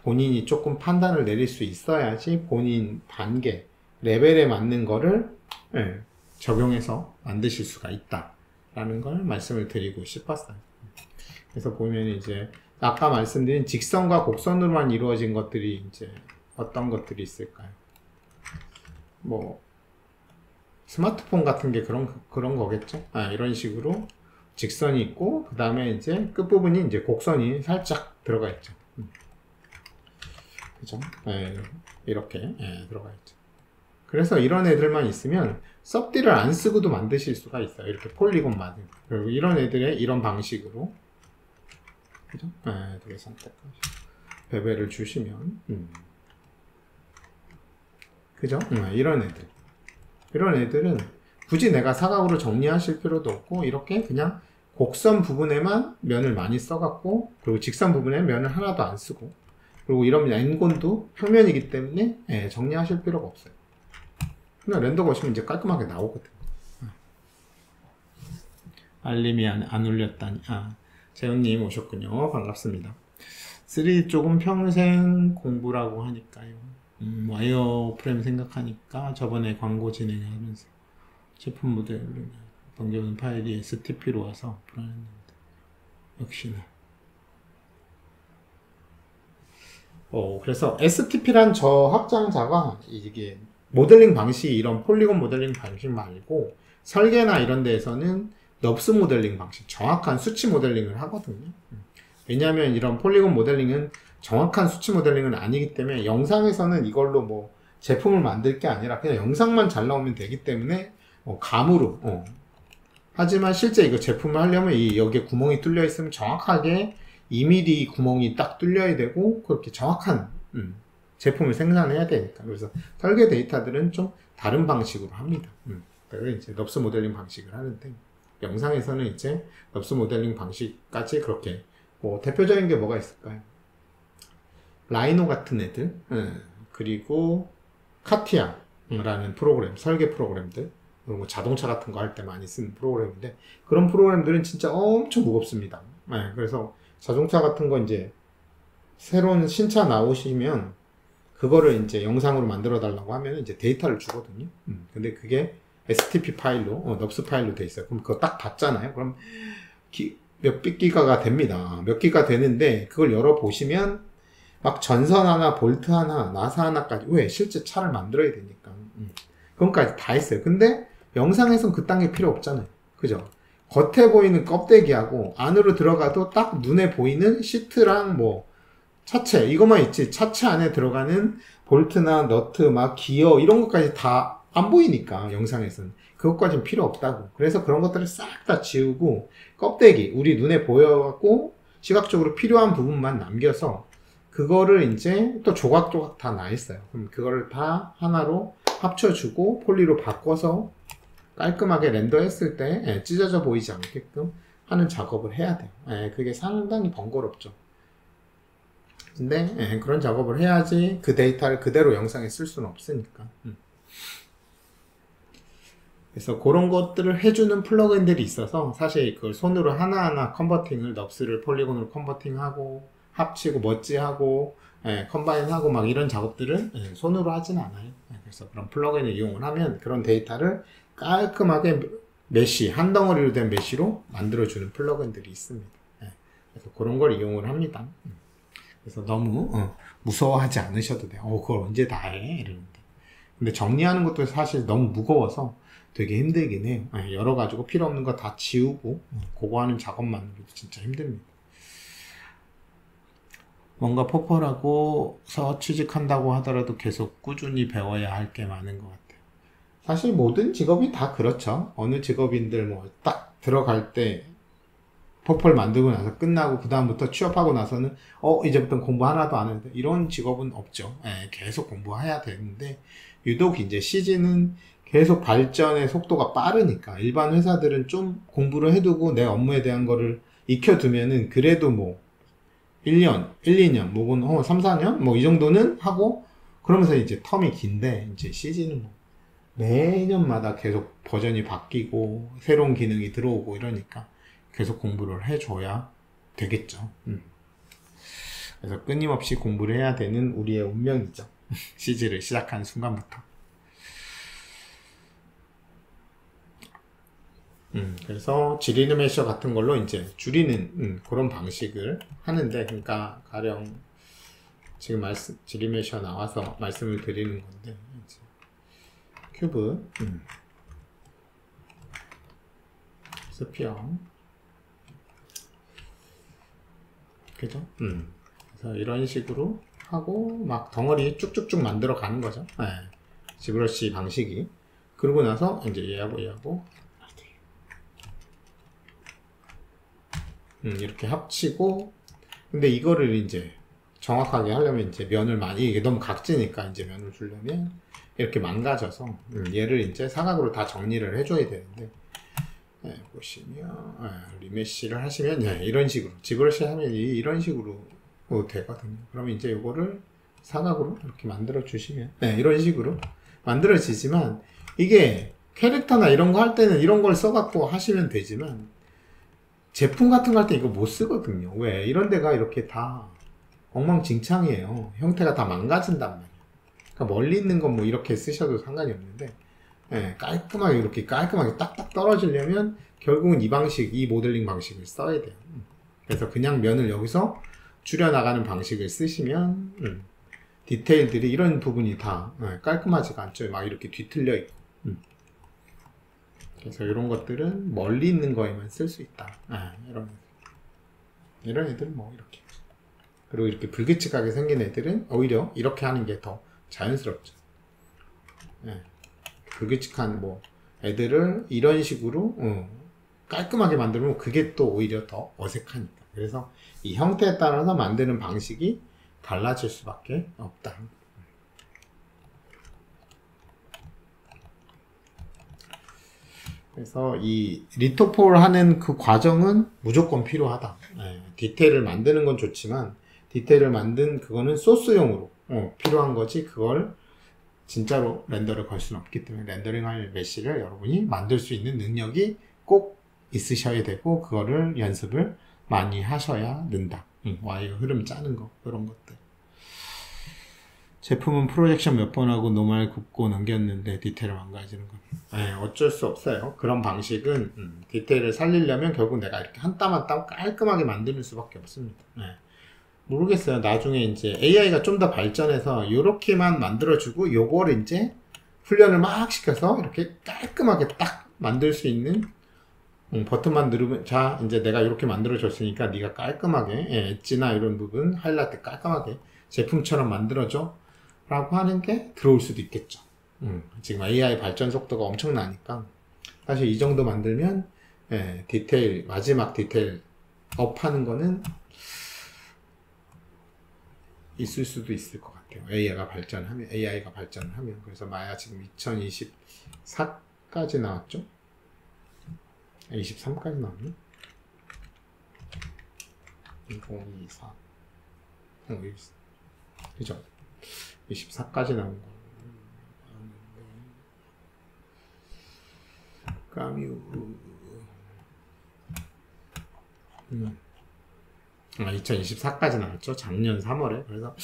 본인이 조금 판단을 내릴 수 있어야지 본인 단계, 레벨에 맞는 거를 적용해서 만드실 수가 있다라는 걸 말씀을 드리고 싶었어요. 그래서 보면 이제 아까 말씀드린 직선과 곡선으로만 이루어진 것들이 이제 어떤 것들이 있을까요? 뭐 스마트폰 같은 게 그런 거겠죠? 이런 식으로 직선이 있고 그 다음에 이제 끝부분이 이제 곡선이 살짝 들어가 있죠. 그죠? 이렇게 들어가 있죠. 그래서 이런 애들만 있으면 섭디를 안 쓰고도 만드실 수가 있어요. 이렇게 폴리곤만. 그리고 이런 애들의 이런 방식으로 그죠? 되게 선택하시고 베벨을 주시면 그죠? 이런 애들은 굳이 내가 사각으로 정리하실 필요도 없고 이렇게 그냥 곡선 부분에만 면을 많이 써갖고 그리고 직선 부분에 면을 하나도 안 쓰고 그리고 이런 N곤도 평면이기 때문에 정리하실 필요가 없어요. 그냥 렌더가 오시면 이제 깔끔하게 나오거든요. 알림이 안 울렸다니. 재훈님 오셨군요. 반갑습니다. 3D 쪽은 평생 공부라고 하니까요. 와이어 프레임 생각하니까 저번에 광고 진행하면서 제품 모델 넘겨오는 파일이 STP로 와서 불안했는데 역시나 그래서 STP란 저 확장자가 이게 모델링 방식이 이런 폴리곤 모델링 방식 말고 설계나 이런 데에서는 넙스 모델링 방식, 정확한 수치 모델링을 하거든요. 왜냐하면 이런 폴리곤 모델링은 정확한 수치 모델링은 아니기 때문에 영상에서는 이걸로 뭐 제품을 만들 게 아니라 그냥 영상만 잘 나오면 되기 때문에 감으로 하지만 실제 이거 제품을 하려면 여기에 구멍이 뚫려 있으면 정확하게 2mm 구멍이 딱 뚫려야 되고 그렇게 정확한 제품을 생산해야 되니까. 그래서 설계 데이터들은 좀 다른 방식으로 합니다. 그래서 이제 넙스 모델링 방식을 하는데 영상에서는 이제 넙스 모델링 방식까지 그렇게 뭐 대표적인 게 뭐가 있을까요? 라이노 같은 애들, 그리고 카티아라는 프로그램, 설계 프로그램들, 그리고 자동차 같은 거 할 때 많이 쓰는 프로그램인데 그런 프로그램들은 진짜 엄청 무겁습니다. 그래서 자동차 같은 거 이제 새로운 신차 나오시면 그거를 이제 영상으로 만들어 달라고 하면 이제 데이터를 주거든요. 근데 그게 STP 파일로, 넙스 파일로 돼 있어요. 그럼 그거 딱 받잖아요. 그럼 몇 기가가 됩니다. 몇 기가 되는데 그걸 열어보시면 막 전선 하나, 볼트 하나, 나사 하나까지 왜? 실제 차를 만들어야 되니까. 그것까지 다 있어요. 근데 영상에선 그딴 게 필요 없잖아요. 그죠? 겉에 보이는 껍데기하고 안으로 들어가도 딱 눈에 보이는 시트랑 뭐 차체 이것만 있지 차체 안에 들어가는 볼트나 너트 막 기어 이런 것까지 다 안 보이니까 영상에서는 그것까지는 필요 없다고. 그래서 그런 것들을 싹 다 지우고 껍데기 우리 눈에 보여갖고 시각적으로 필요한 부분만 남겨서 그거를 이제 또 조각조각 다 나 있어요. 그럼 그거를 다 하나로 합쳐주고 폴리로 바꿔서 깔끔하게 렌더했을 때 찢어져 보이지 않게끔 하는 작업을 해야 돼요. 그게 상당히 번거롭죠. 근데 그런 작업을 해야지 그 데이터를 그대로 영상에 쓸 수는 없으니까. 그래서 그런 것들을 해주는 플러그인들이 있어서 사실 그걸 손으로 하나하나 컨버팅을 넙스를 폴리곤으로 컨버팅하고 합치고 머지하고 컴바인하고 막 이런 작업들은 손으로 하진 않아요. 그래서 그런 플러그인을 이용을 하면 그런 데이터를 깔끔하게 메쉬, 한 덩어리로 된 메쉬로 만들어주는 플러그인들이 있습니다. 그래서 그런 걸 이용을 합니다. 그래서 너무 무서워하지 않으셔도 돼요. 그걸 언제 다 해? 이러는데. 근데 정리하는 것도 사실 너무 무거워서 되게 힘들긴 해요. 열어가지고 필요 없는 거 다 지우고 그거 하는 작업만으로도 진짜 힘듭니다. 뭔가 포펄하고서 취직한다고 하더라도 계속 꾸준히 배워야 할 게 많은 것 같아요. 사실 모든 직업이 다 그렇죠. 어느 직업인들 뭐 딱 들어갈 때 포펄 만들고 나서 끝나고 그 다음부터 취업하고 나서는 이제부터는 공부 하나도 안 하는데 이런 직업은 없죠. 계속 공부해야 되는데 유독 이제 CG는 계속 발전의 속도가 빠르니까 일반 회사들은 좀 공부를 해두고 내 업무에 대한 거를 익혀두면은 그래도 뭐 1년, 1, 2년, 혹은 3, 4년 뭐 이 정도는 하고 그러면서 이제 텀이 긴데 이제 CG는 뭐 매년마다 계속 버전이 바뀌고 새로운 기능이 들어오고 이러니까 계속 공부를 해줘야 되겠죠. 그래서 끊임없이 공부를 해야 되는 우리의 운명이죠. CG를 시작한 순간부터. 그래서 지리누메셔 같은 걸로 이제 줄이는 그런 방식을 하는데, 그러니까 가령 지금 지리메셔 나와서 말씀을 드리는 건데, 이제 큐브, 스피어, 그죠? 그래서 이런 식으로 하고 막 덩어리 쭉쭉쭉 만들어 가는 거죠. 지브러시 방식이. 그러고 나서 이제 얘하고 이렇게 합치고, 근데 이거를 이제 정확하게 하려면 이제 면을 많이, 이게 너무 각지니까 이제 면을 주려면 이렇게 망가져서 얘를 이제 사각으로 다 정리를 해줘야 되는데, 보시면 리메쉬를 하시면 이런 식으로 지브러시 하면 이런 식으로 되거든요. 그러면 이제 이거를 사각으로 이렇게 만들어 주시면 이런 식으로 만들어지지만, 이게 캐릭터나 이런 거 할 때는 이런 걸 써갖고 하시면 되지만 제품 같은 거 할 때 이거 못 쓰거든요. 왜? 이런 데가 이렇게 다 엉망진창이에요. 형태가 다 망가진단 말이에요. 그러니까 멀리 있는 건 뭐 이렇게 쓰셔도 상관이 없는데, 깔끔하게 이렇게 깔끔하게 딱딱 떨어지려면 결국은 이 방식, 이 모델링 방식을 써야 돼요. 그래서 그냥 면을 여기서 줄여나가는 방식을 쓰시면 디테일들이 이런 부분이 다 깔끔하지가 않죠. 막 이렇게 뒤틀려 있고. 그래서 이런 것들은 멀리 있는 거에만 쓸 수 있다. 이런 애들은 뭐 이렇게. 그리고 이렇게 불규칙하게 생긴 애들은 오히려 이렇게 하는 게 더 자연스럽죠. 불규칙한 뭐 애들을 이런 식으로 깔끔하게 만들면 그게 또 오히려 더 어색하니까. 그래서 이 형태에 따라서 만드는 방식이 달라질 수밖에 없다. 그래서 이 리토폴 하는 그 과정은 무조건 필요하다. 디테일을 만드는 건 좋지만 디테일을 만든 그거는 소스용으로 필요한 거지, 그걸 진짜로 렌더를 걸 수는 없기 때문에 렌더링할 메시를 여러분이 만들 수 있는 능력이 꼭 있으셔야 되고, 그거를 연습을 많이 하셔야 는다. 와이어 흐름 짜는 거, 그런 것들. 제품은 프로젝션 몇 번 하고 노말 굽고 넘겼는데 디테일을 망가지는 건 어쩔 수 없어요. 그런 방식은 디테일을 살리려면 결국 내가 이렇게 한 땀 한 땀 깔끔하게 만드는 수밖에 없습니다. 모르겠어요. 나중에 이제 AI가 좀 더 발전해서 이렇게만 만들어주고 요거를 이제 훈련을 막 시켜서 이렇게 깔끔하게 딱 만들 수 있는 버튼만 누르면, 자 이제 내가 이렇게 만들어줬으니까 네가 깔끔하게 엣지나 이런 부분 하이라이트 깔끔하게 제품처럼 만들어줘 라고 하는 게 들어올 수도 있겠죠. 지금 AI 발전 속도가 엄청나니까 사실 이 정도 만들면 디테일, 마지막 디테일 업 하는 거는 있을 수도 있을 것 같아요. AI가 발전을 하면. 그래서 마야 지금 2024까지 나왔죠? 23까지 나왔나? 2024. 그죠? 24까지 나온 거. 까뮤. 2024까지 나왔죠. 작년 3월에. 그래서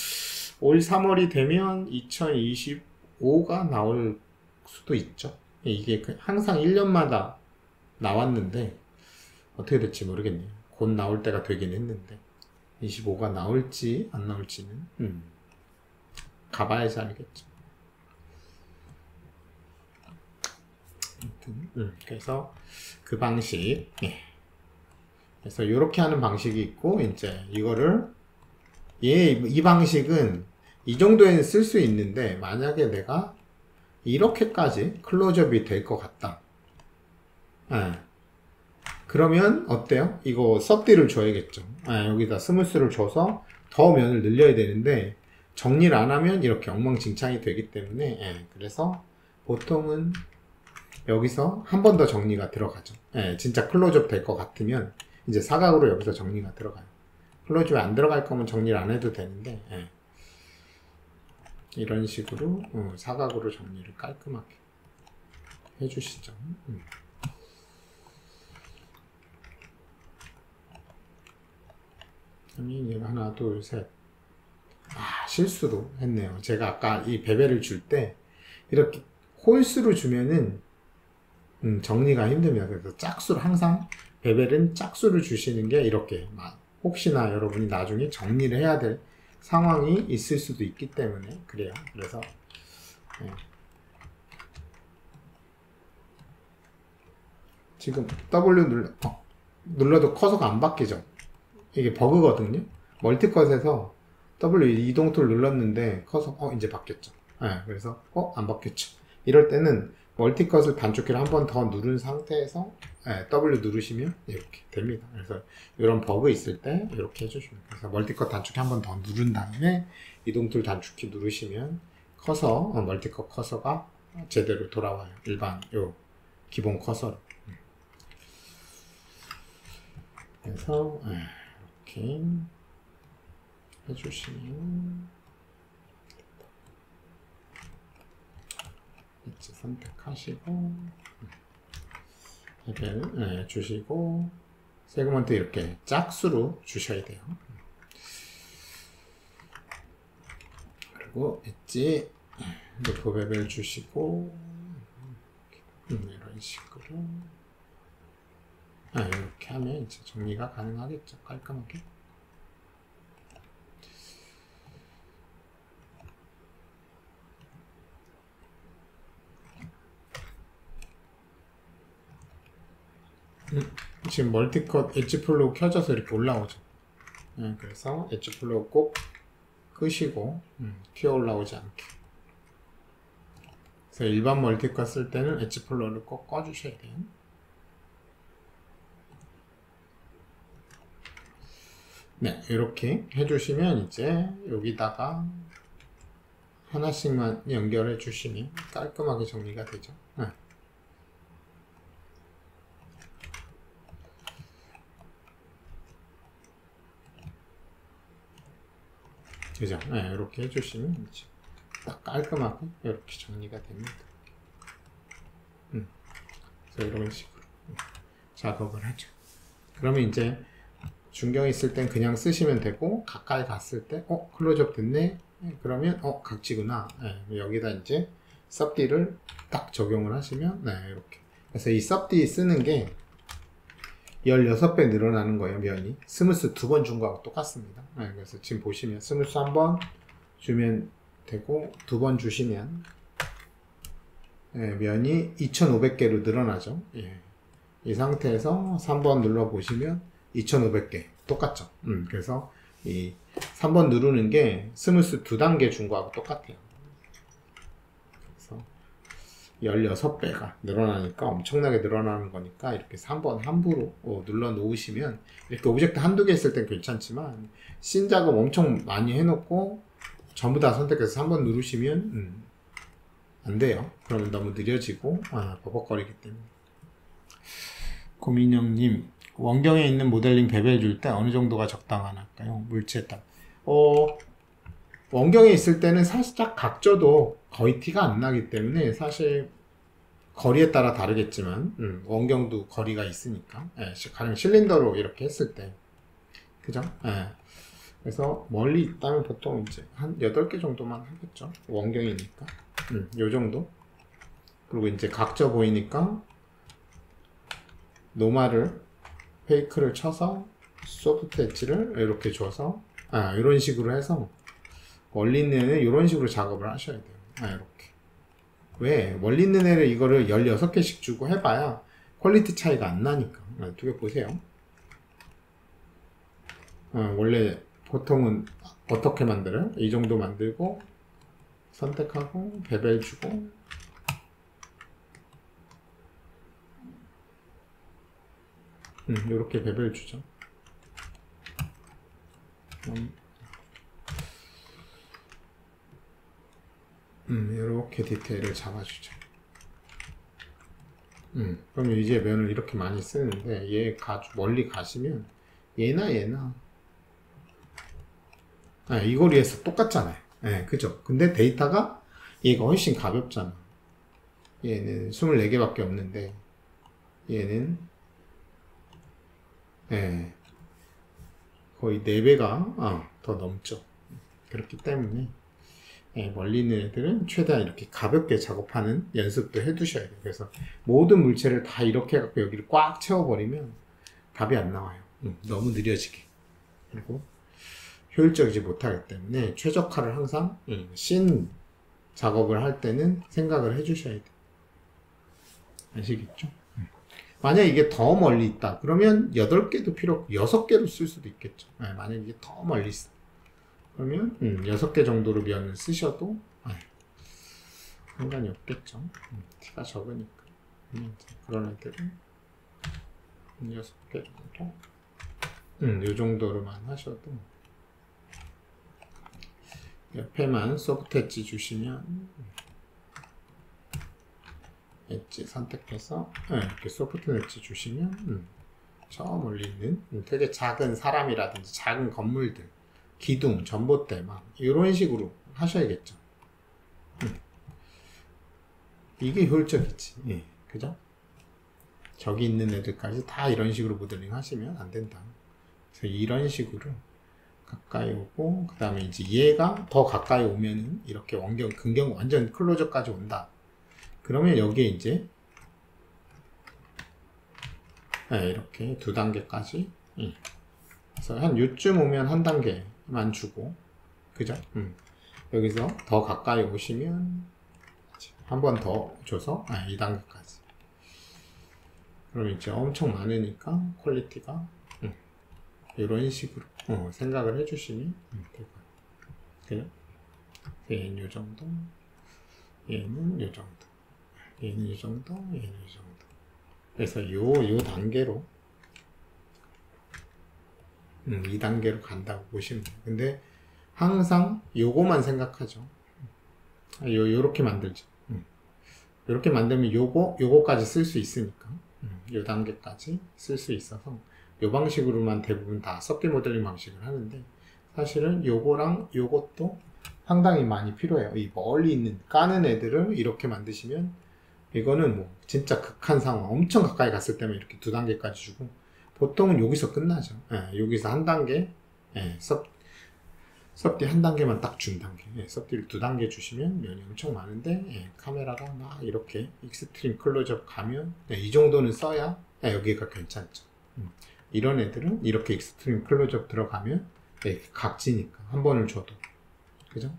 올 3월이 되면 2025가 나올 수도 있죠. 이게 항상 1년마다 나왔는데 어떻게 될지 모르겠네요. 곧 나올 때가 되긴 했는데 25가 나올지 안 나올지는 가봐야지 알겠죠. 그래서 그 방식, 그래서 이렇게 하는 방식이 있고, 이제 이거를 이 방식은 이 정도에는 쓸 수 있는데, 만약에 내가 이렇게까지 클로즈업이 될 것 같다. 그러면 어때요? 이거 섭디를 줘야겠죠. 여기다 스무스를 줘서 더 면을 늘려야 되는데 정리를 안 하면 이렇게 엉망진창이 되기 때문에 그래서 보통은 여기서 한 번 더 정리가 들어가죠. 진짜 클로즈업 될 것 같으면 이제 사각으로 여기서 정리가 들어가요. 클로즈업 안 들어갈 거면 정리를 안 해도 되는데 이런 식으로 사각으로 정리를 깔끔하게 해주시죠. 하나, 둘, 셋. 실수도 했네요. 제가 아까 이 베벨을 줄 때 이렇게 홀수로 주면은 정리가 힘듭니다. 그래서 짝수로, 항상 베벨은 짝수를 주시는 게 이렇게 혹시나 여러분이 나중에 정리를 해야 될 상황이 있을 수도 있기 때문에 그래요. 그래서 지금 W 눌러도 커서가 안 바뀌죠. 이게 버그거든요. 멀티컷에서 W 이동툴 눌렀는데 커서 이제 바뀌었죠. 그래서 안 바뀌었죠. 이럴 때는 멀티컷을 단축키를 한 번 더 누른 상태에서 W 누르시면 이렇게 됩니다. 그래서 이런 버그 있을 때 이렇게 해주시면 돼요. 그래서 멀티컷 단축키 한 번 더 누른 다음에 이동툴 단축키 누르시면 커서 멀티컷 커서가 제대로 돌아와요. 일반 요 기본 커서로. 그래서 이렇게 해주시면 이제 선택하시고 베벨 주시고 세그먼트 이렇게 짝수로 주셔야 돼요. 그리고 엣지 루프 베벨 주시고 이런 식으로 이렇게 하면 이제 정리가 가능하겠죠. 깔끔하게. 지금 멀티컷 엣지 플로우 켜져서 이렇게 올라오죠. 그래서 엣지 플로우 꼭 끄시고 튀어 올라오지 않게. 그래서 일반 멀티컷 쓸 때는 엣지 플로우를 꼭 꺼주셔야 돼요. 네, 이렇게 해주시면 이제 여기다가 하나씩만 연결해 주시면 깔끔하게 정리가 되죠. 그죠? 네, 이렇게 해주시면 이제 딱 깔끔하게 이렇게 정리가 됩니다. 그래서 이런 식으로 작업을 하죠. 그러면 이제 중경이 있을 땐 그냥 쓰시면 되고, 가까이 갔을 때 클로즈업 됐네? 그러면 각지구나. 여기다 이제 섭디를 딱 적용을 하시면 이렇게. 그래서 이 섭디 쓰는 게 16배 늘어나는 거예요. 면이 스무스 2번 준 거하고 똑같습니다. 그래서 지금 보시면 스무스 1번 주면 되고 2번 주시면 면이 2500개로 늘어나죠. 이 상태에서 3번 눌러 보시면 2500개 똑같죠. 그래서 이 3번 누르는 게 스무스 2단계 준 거하고 똑같아요. 그래서 16배가 늘어나니까 엄청나게 늘어나는 거니까 이렇게 3번 함부로 눌러 놓으시면, 이렇게 오브젝트 한두 개 있을 땐 괜찮지만 씬 작업 엄청 많이 해놓고 전부 다 선택해서 3번 누르시면 안 돼요. 그러면 너무 느려지고 버벅거리기 때문에. 고민영님, 원경에 있는 모델링 배배해 줄 때 어느 정도가 적당할까요? 물체에 따라. 원경에 있을 때는 살짝 각져도 거의 티가 안 나기 때문에 사실 거리에 따라 다르겠지만 원경도 거리가 있으니까 가령 실린더로 이렇게 했을 때 그죠? 그래서 멀리 있다면 보통 이제 한 8개 정도만 하겠죠. 원경이니까 요 정도. 그리고 이제 각져 보이니까 노말을 페이크를 쳐서 소프트 엣지를 이렇게 줘서 이런 식으로 해서 멀리 있는 애는 이런 식으로 작업을 하셔야 돼요. 이렇게. 왜? 멀리 있는 애를 이거를 16개씩 주고 해봐야 퀄리티 차이가 안 나니까. 두 개 보세요. 원래 보통은 어떻게 만들어요? 이 정도 만들고 선택하고 베벨 주고 이렇게 베벨 주죠. 이렇게 디테일을 잡아주죠. 그럼 이제 면을 이렇게 많이 쓰는데 얘 멀리 가시면 얘나 이 거리에서 똑같잖아요. 그죠? 근데 데이터가 얘가 훨씬 가볍잖아. 얘는 24개밖에 없는데 얘는 거의 4배가 더 넘죠. 그렇기 때문에 멀리 있는 애들은 최대한 이렇게 가볍게 작업하는 연습도 해두셔야 돼요. 그래서 모든 물체를 다 이렇게 해갖고 여기를 꽉 채워버리면 답이 안 나와요. 너무 느려지게. 그리고 효율적이지 못하기 때문에 최적화를 항상 씬 작업을 할 때는 생각을 해주셔야 돼요. 아시겠죠? 만약 이게 더 멀리 있다 그러면 8개도 필요 없고 6개로 쓸 수도 있겠죠. 만약 이게 더 멀리 있어 그러면 6개 정도로 면을 쓰셔도 상관이 없겠죠. 티가 적으니까. 그런 애들은 6개 정도 요 정도로만 하셔도 옆에만 소프트 엣지 주시면 엣지 선택해서 이렇게 소프트 엣지 주시면 저 멀리 있는 되게 작은 사람이라든지 작은 건물들, 기둥, 전봇대 막 이런 식으로 하셔야겠죠. 이게 효율적이지. 그죠? 저기 있는 애들까지 다 이런 식으로 모델링 하시면 안 된다. 그래서 이런 식으로 가까이 오고, 그 다음에 이제 얘가 더 가까이 오면은 이렇게 근경 완전 클로저까지 온다. 그러면 여기에 이제 이렇게 2단계까지 그래서 한 요쯤 오면 1단계만 주고, 그죠? 여기서 더 가까이 오시면 한 번 더 줘서 2단계까지. 그럼 이제 엄청 많으니까 퀄리티가 이런 식으로 생각을 해주시면 될 거예요. 얘는 요 정도, 얘는 요 정도, 얘는 요 정도, 얘는 요 정도. 그래서 요 단계로 2단계로 간다고 보시면 돼요. 근데 항상 요거만 생각하죠. 요렇게 만들죠. 요렇게 만들면 요거까지 쓸 수 있으니까 요 단계까지 쓸 수 있어서 요 방식으로만 대부분 다 섞기 모델링 방식을 하는데, 사실은 요거랑 요것도 상당히 많이 필요해요. 이 멀리 있는 까는 애들을 이렇게 만드시면 이거는 뭐 진짜 극한 상황, 엄청 가까이 갔을 때만 이렇게 2단계까지 주고, 보통은 여기서 끝나죠. 여기서 한 단계, 섭디 한 단계만 딱 준 단계, 섭디를 2단계 주시면 면이 엄청 많은데, 카메라가 막 이렇게 익스트림 클로즈업 가면 이 정도는 써야 여기가 괜찮죠. 이런 애들은 이렇게 익스트림 클로즈업 들어가면 각지니까 한 번을 줘도, 그죠?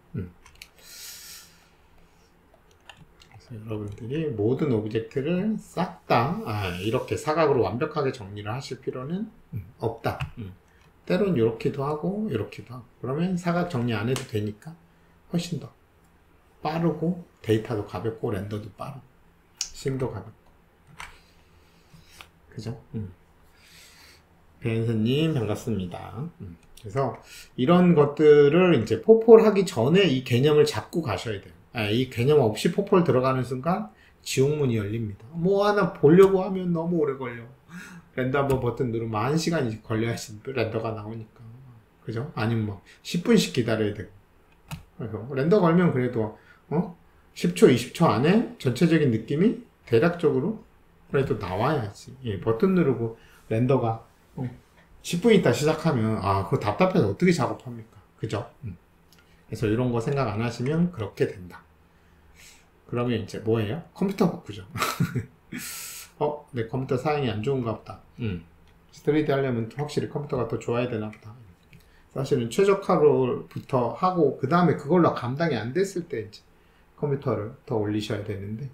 그래서 여러분들이 모든 오브젝트를 싹 다 이렇게 사각으로 완벽하게 정리를 하실 필요는 없다. 때론 이렇게도 하고 이렇게도 하고, 그러면 사각 정리 안 해도 되니까 훨씬 더 빠르고 데이터도 가볍고 렌더도 빠르고 심도 가볍고, 그죠? 배현선님 반갑습니다. 그래서 이런 것들을 이제 포폴 하기 전에 이 개념을 잡고 가셔야 돼요. 이 개념 없이 포폴 들어가는 순간 지옥문이 열립니다. 뭐 하나 보려고 하면 너무 오래 걸려. 렌더 한번 버튼 누르면 1시간이 걸려야지 렌더가 나오니까, 그죠? 아니면 뭐 10분씩 기다려야 되고. 그래서 렌더 걸면 그래도 10초 20초 안에 전체적인 느낌이 대략적으로 그래도 나와야지. 버튼 누르고 렌더가 10분 있다 시작하면 그거 답답해서 어떻게 작업합니까? 그죠? 그래서 이런 거 생각 안 하시면 그렇게 된다. 그러면 이제 뭐예요? 컴퓨터 바꾸죠. 내 컴퓨터 사양이 안 좋은가 보다. 3D 하려면 확실히 컴퓨터가 더 좋아야 되나 보다. 사실은 최저가로부터 하고 그 다음에 그걸로 감당이 안 됐을 때 이제 컴퓨터를 더 올리셔야 되는데,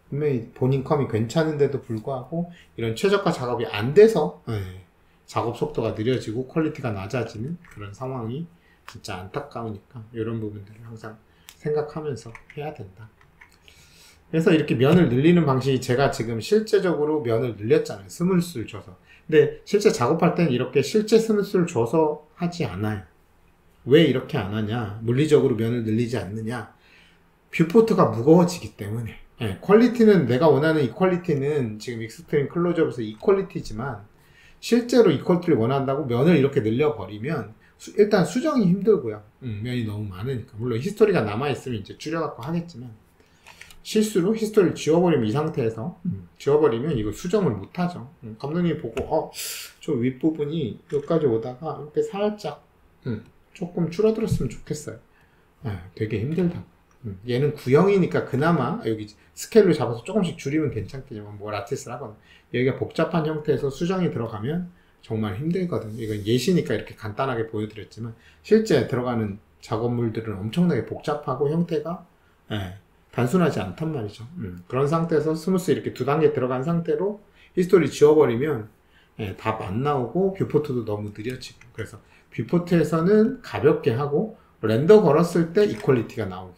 분명히 본인 컴이 괜찮은데도 불구하고 이런 최저가 작업이 안 돼서 작업 속도가 느려지고 퀄리티가 낮아지는 그런 상황이 진짜 안타까우니까 이런 부분들을 항상 생각하면서 해야 된다. 그래서 이렇게 면을 늘리는 방식이, 제가 지금 실제적으로 면을 늘렸잖아요. 스물스를 줘서. 근데 실제 작업할 때는 이렇게 실제 스물스를 줘서 하지 않아요. 왜 이렇게 안 하냐? 물리적으로 면을 늘리지 않느냐? 뷰포트가 무거워지기 때문에. 퀄리티는 내가 원하는 이 퀄리티는 지금 익스트림 클로즈업에서 이 퀄리티지만, 실제로 이 퀄리티를 원한다고 면을 이렇게 늘려버리면 일단 수정이 힘들고요. 면이 너무 많으니까. 물론 히스토리가 남아있으면 이제 줄여갖고 하겠지만, 실수로 히스토리를 지워버리면, 이 상태에서 지워버리면 이거 수정을 못하죠. 감독님이 보고 저 윗부분이 여기까지 오다가 이렇게 살짝 조금 줄어들었으면 좋겠어요. 되게 힘들다. 얘는 구형이니까 그나마 여기 스케일로 잡아서 조금씩 줄이면 괜찮겠지만, 뭐 라티스를 하거나 여기가 복잡한 형태에서 수정이 들어가면 정말 힘들거든요. 이건 예시니까 이렇게 간단하게 보여드렸지만, 실제 들어가는 작업물들은 엄청나게 복잡하고 형태가 단순하지 않단 말이죠. 그런 상태에서 스무스 이렇게 2단계 들어간 상태로 히스토리 지워버리면 답 안 나오고 뷰포트도 너무 느려지고, 그래서 뷰포트에서는 가볍게 하고 렌더 걸었을 때 이퀄리티가 나오게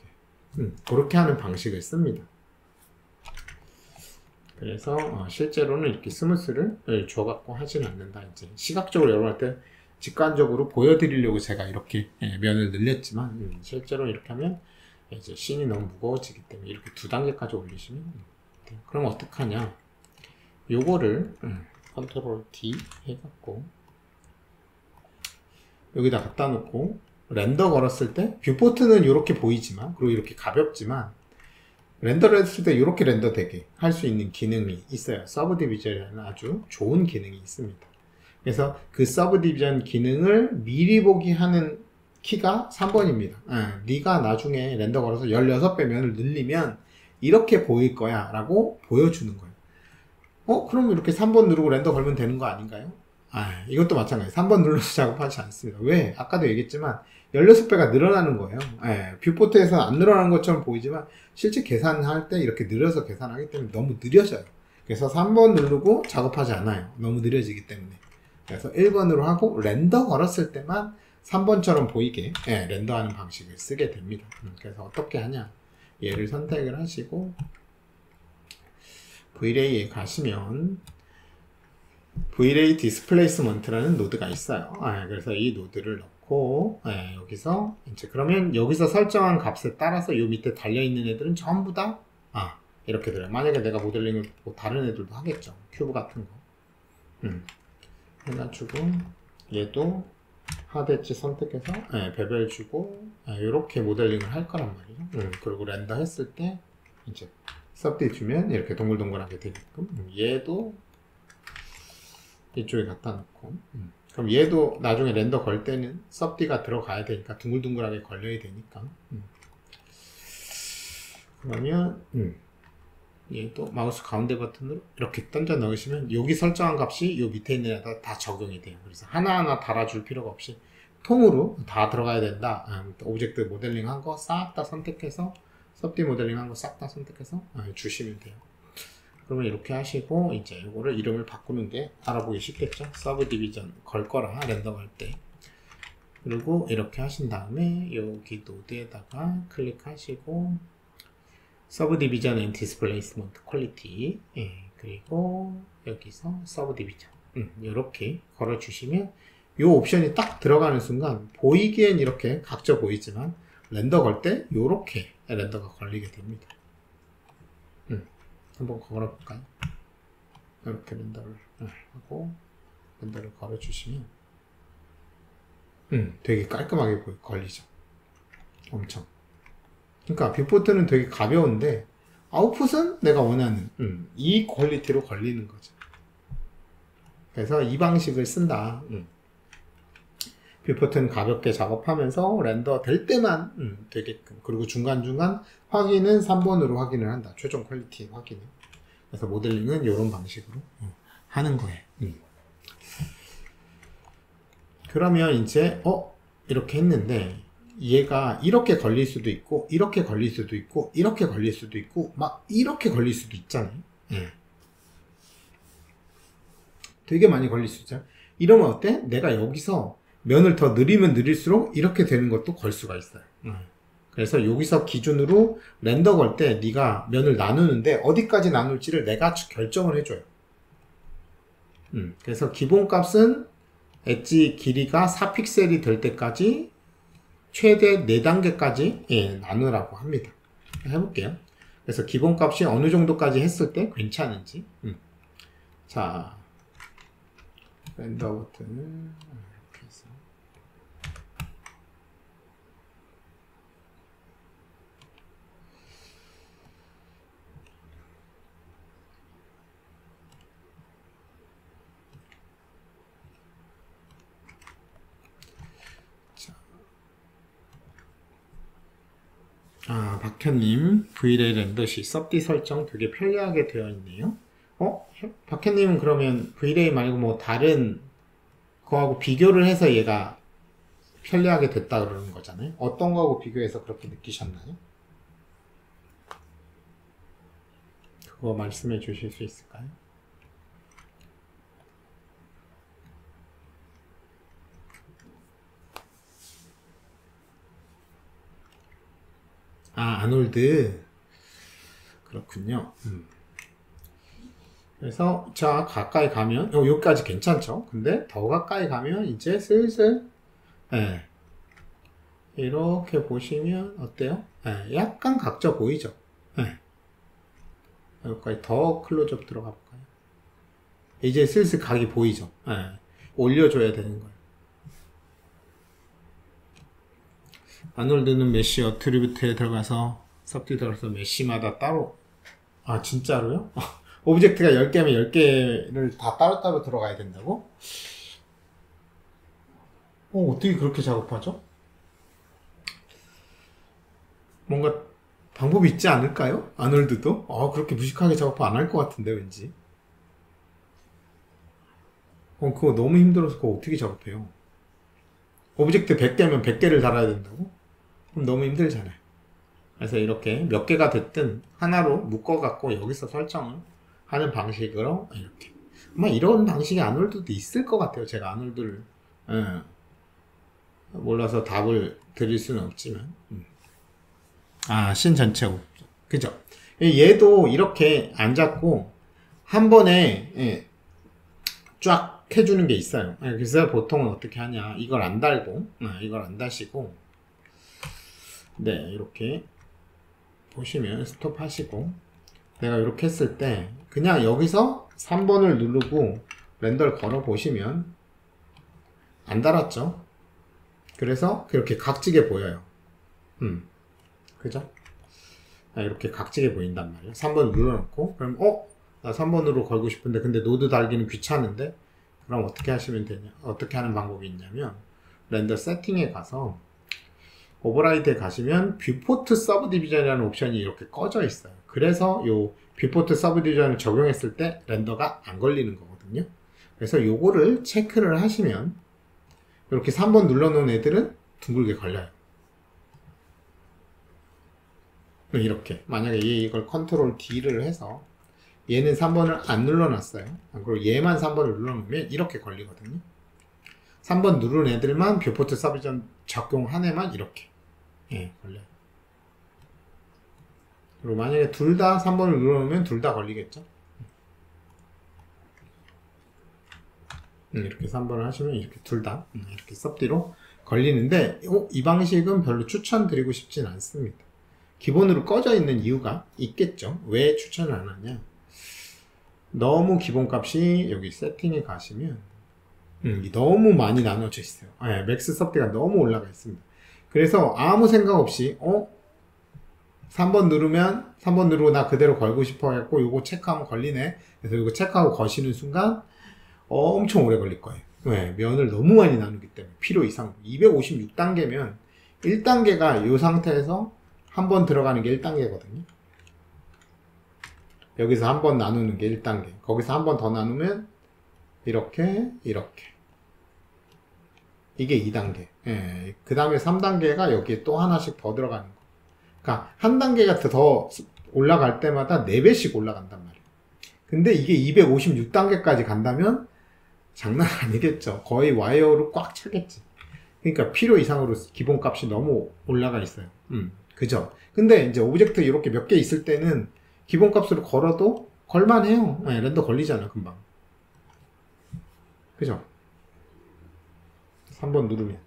그렇게 하는 방식을 씁니다. 그래서 실제로는 이렇게 스무스를 줘갖고 하지는 않는다. 이제 시각적으로 여러분한테 직관적으로 보여드리려고 제가 이렇게 면을 늘렸지만, 실제로 이렇게 하면 이제 씬이 너무 무거워지기 때문에 이렇게 2단계까지 올리시면 돼요. 그럼 어떡하냐? 요거를 컨트롤 D 해갖고 여기다 갖다 놓고 렌더 걸었을 때 뷰포트는 이렇게 보이지만, 그리고 이렇게 가볍지만, 렌더를 했을 때 이렇게 렌더 되게 할 수 있는 기능이 있어요. 서브 디비전이라는 아주 좋은 기능이 있습니다. 그래서 그 서브 디비전 기능을 미리 보기 하는 키가 3번입니다. 네가 나중에 렌더 걸어서 16배 면을 늘리면 이렇게 보일 거야 라고 보여주는 거예요. 그럼 이렇게 3번 누르고 렌더 걸면 되는 거 아닌가요? 이것도 마찬가지예요. 3번 눌러서 작업하지 않습니다. 왜? 아까도 얘기했지만 16배가 늘어나는 거예요. 뷰포트에서는 안 늘어나는 것처럼 보이지만 실제 계산할 때 이렇게 늘려서 계산하기 때문에 너무 느려져요. 그래서 3번 누르고 작업하지 않아요. 너무 느려지기 때문에. 그래서 1번으로 하고 렌더 걸었을 때만 3번처럼 보이게 렌더하는 방식을 쓰게 됩니다. 그래서 어떻게 하냐, 얘를 선택을 하시고 V-Ray에 가시면 V-Ray 디스플레이스먼트라는 노드가 있어요. 그래서 이 노드를 넣고 여기서 이제 그러면 여기서 설정한 값에 따라서 이 밑에 달려있는 애들은 전부 다 이렇게 돼요. 만약에 내가 모델링을 뭐 다른 애들도 하겠죠. 큐브 같은 거 해가지고 얘도 하드 엣지 선택해서 베벨 주고 이렇게 모델링을 할 거란 말이죠. 그리고 렌더 했을 때 이제 섭디 주면 이렇게 동글동글하게 되게끔 얘도 이쪽에 갖다 놓고 그럼 얘도 나중에 렌더 걸 때는 섭디가 들어가야 되니까 둥글둥글하게 걸려야 되니까 그러면 얘도 마우스 가운데 버튼으로 이렇게 던져 넣으시면 여기 설정한 값이 요 밑에 있는 애다 다 적용이 돼요. 그래서 하나하나 달아줄 필요가 없이 통으로 다 들어가야 된다. 오브젝트 모델링 한 거 싹 다 선택해서 섭디 모델링 한 거 싹 다 선택해서 주시면 돼요. 그러면 이렇게 하시고 이제 이거를 이름을 바꾸는 게 알아보기 쉽겠죠. 서브 디비전 걸 거라 렌더 할 때. 그리고 이렇게 하신 다음에 여기 노드에다가 클릭하시고 서브 디비전 앤 디스플레이스먼트 퀄리티 그리고 여기서 서브 디비전 이렇게 걸어 주시면 이 옵션이 딱 들어가는 순간 보이기엔 이렇게 각져 보이지만 렌더 걸 때 이렇게 렌더가 걸리게 됩니다. 한번 걸어 볼까요? 이렇게 렌더를 하고 렌더를 걸어 주시면 되게 깔끔하게 걸리죠. 엄청. 그러니까 뷰포트는 되게 가벼운데 아웃풋은 내가 원하는 이 퀄리티로 걸리는 거죠. 그래서 이 방식을 쓴다. 뷰포트는 가볍게 작업하면서 렌더 될 때만 되게끔, 그리고 중간중간 확인은 3번으로 확인을 한다. 최종 퀄리티 확인을. 그래서 모델링은 이런 방식으로 하는 거예요. 그러면 이제 이렇게 했는데 얘가 이렇게 걸릴 수도 있고 이렇게 걸릴 수도 있고 이렇게 걸릴 수도 있고 막 이렇게 걸릴 수도 있잖아요. 되게 많이 걸릴 수 있잖아요. 이러면 어때? 내가 여기서 면을 더 느리면 느릴수록 이렇게 되는 것도 걸 수가 있어요. 그래서 여기서 기준으로 렌더 걸 때 네가 면을 나누는데 어디까지 나눌지를 내가 결정을 해줘요. 그래서 기본값은 엣지 길이가 4픽셀이 될 때까지 최대 4단계까지 나누라고 합니다. 해볼게요. 그래서 기본값이 어느 정도까지 했을 때 괜찮은지. 자, 렌더 버튼을 이렇게 해서 박현님, V-Ray 렌더 시 섭디 설정 되게 편리하게 되어 있네요. 박현님은 그러면 V-Ray 말고 뭐 다른 거하고 비교를 해서 얘가 편리하게 됐다 그러는 거잖아요. 어떤 거하고 비교해서 그렇게 느끼셨나요? 그거 말씀해 주실 수 있을까요? 아놀드. 그렇군요. 그래서 자 가까이 가면 여기까지 괜찮죠. 근데 더 가까이 가면 이제 슬슬 이렇게 보시면 어때요? 약간 각져 보이죠. 여기까지 더 클로즈업 들어가 볼까요? 이제 슬슬 각이 보이죠. 올려줘야 되는 거예요. 아놀드는 메쉬 어트리뷰트에 들어가서 섭디 들어가서 메쉬마다 따로 진짜로요? 오브젝트가 10개면 10개를 다 따로따로 들어가야 된다고? 어떻게 그렇게 작업하죠? 뭔가 방법이 있지 않을까요? 아놀드도? 그렇게 무식하게 작업 안 할 것 같은데 왠지. 그거 너무 힘들어서 그거 어떻게 작업해요? 오브젝트 100개면 100개를 달아야 된다고? 그럼 너무 힘들잖아요. 그래서 이렇게 몇 개가 됐든 하나로 묶어갖고 여기서 설정을 하는 방식으로 이렇게. 아마 이런 방식이 아놀드도 있을 것 같아요. 제가 아놀드를 몰라서 답을 드릴 수는 없지만. 신 전체 5. 그죠? 얘도 이렇게 안 잡고 한 번에 쫙 해주는 게 있어요. 그래서 보통은 어떻게 하냐, 이걸 안 달고 이걸 안 다시고, 네, 이렇게 보시면 스톱 하시고, 내가 이렇게 했을 때 그냥 여기서 3번을 누르고 렌더를 걸어 보시면 안 달았죠. 그래서 그렇게 각지게 보여요. 그죠? 이렇게 각지게 보인단 말이에요. 3번 눌러놓고, 그럼 나 3번으로 걸고 싶은데 근데 노드 달기는 귀찮은데, 그럼 어떻게 하시면 되냐, 어떻게 하는 방법이 있냐면, 렌더 세팅에 가서 오버라이드에 가시면 뷰포트 서브디비전이라는 옵션이 이렇게 꺼져 있어요. 그래서 요 뷰포트 서브디비전을 적용했을 때 렌더가 안 걸리는 거거든요. 그래서 요거를 체크를 하시면 이렇게 3번 눌러놓은 애들은 둥글게 걸려요. 이렇게 만약에 이걸 컨트롤 D를 해서 얘는 3번을 안 눌러놨어요. 그리고 얘만 3번을 눌러놓으면 이렇게 걸리거든요. 3번 누른 애들만 뷰포트 서비전 적용한 애만 이렇게 걸려요. 그리고 만약에 둘 다 3번을 눌러놓으면 둘 다 걸리겠죠. 이렇게 3번을 하시면 이렇게 둘 다 이렇게 섭디로 걸리는데, 이 방식은 별로 추천드리고 싶진 않습니다. 기본으로 꺼져 있는 이유가 있겠죠. 왜 추천을 안 하냐, 너무 기본값이 여기 세팅에 가시면 너무 많이 나눠져 있어요. 맥스 섭디가 너무 올라가 있습니다. 그래서 아무 생각 없이 3번 누르면 3번 누르고 나 그대로 걸고 싶어 했고, 요거 체크하면 걸리네. 그래서 요거 체크하고 거시는 순간 엄청 오래 걸릴 거예요. 왜? 면을 너무 많이 나누기 때문에. 필요 이상. 256단계면 1단계가 요 상태에서 한 번 들어가는 게 1단계거든요. 여기서 한 번 나누는 게 1단계. 거기서 한 번 더 나누면 이렇게 이게 2단계. 그 다음에 3단계가 여기에 또 하나씩 더 들어가는 거. 그러니까 한 단계가 더 올라갈 때마다 4배씩 올라간단 말이에요. 근데 이게 256단계까지 간다면 장난 아니겠죠. 거의 와이어로 꽉 차겠지. 그러니까 필요 이상으로 기본값이 너무 올라가 있어요. 그죠? 근데 이제 오브젝트 이렇게 몇 개 있을 때는 기본값으로 걸어도 걸만해요. 렌더 걸리잖아, 금방. 그죠? 3번 누르면.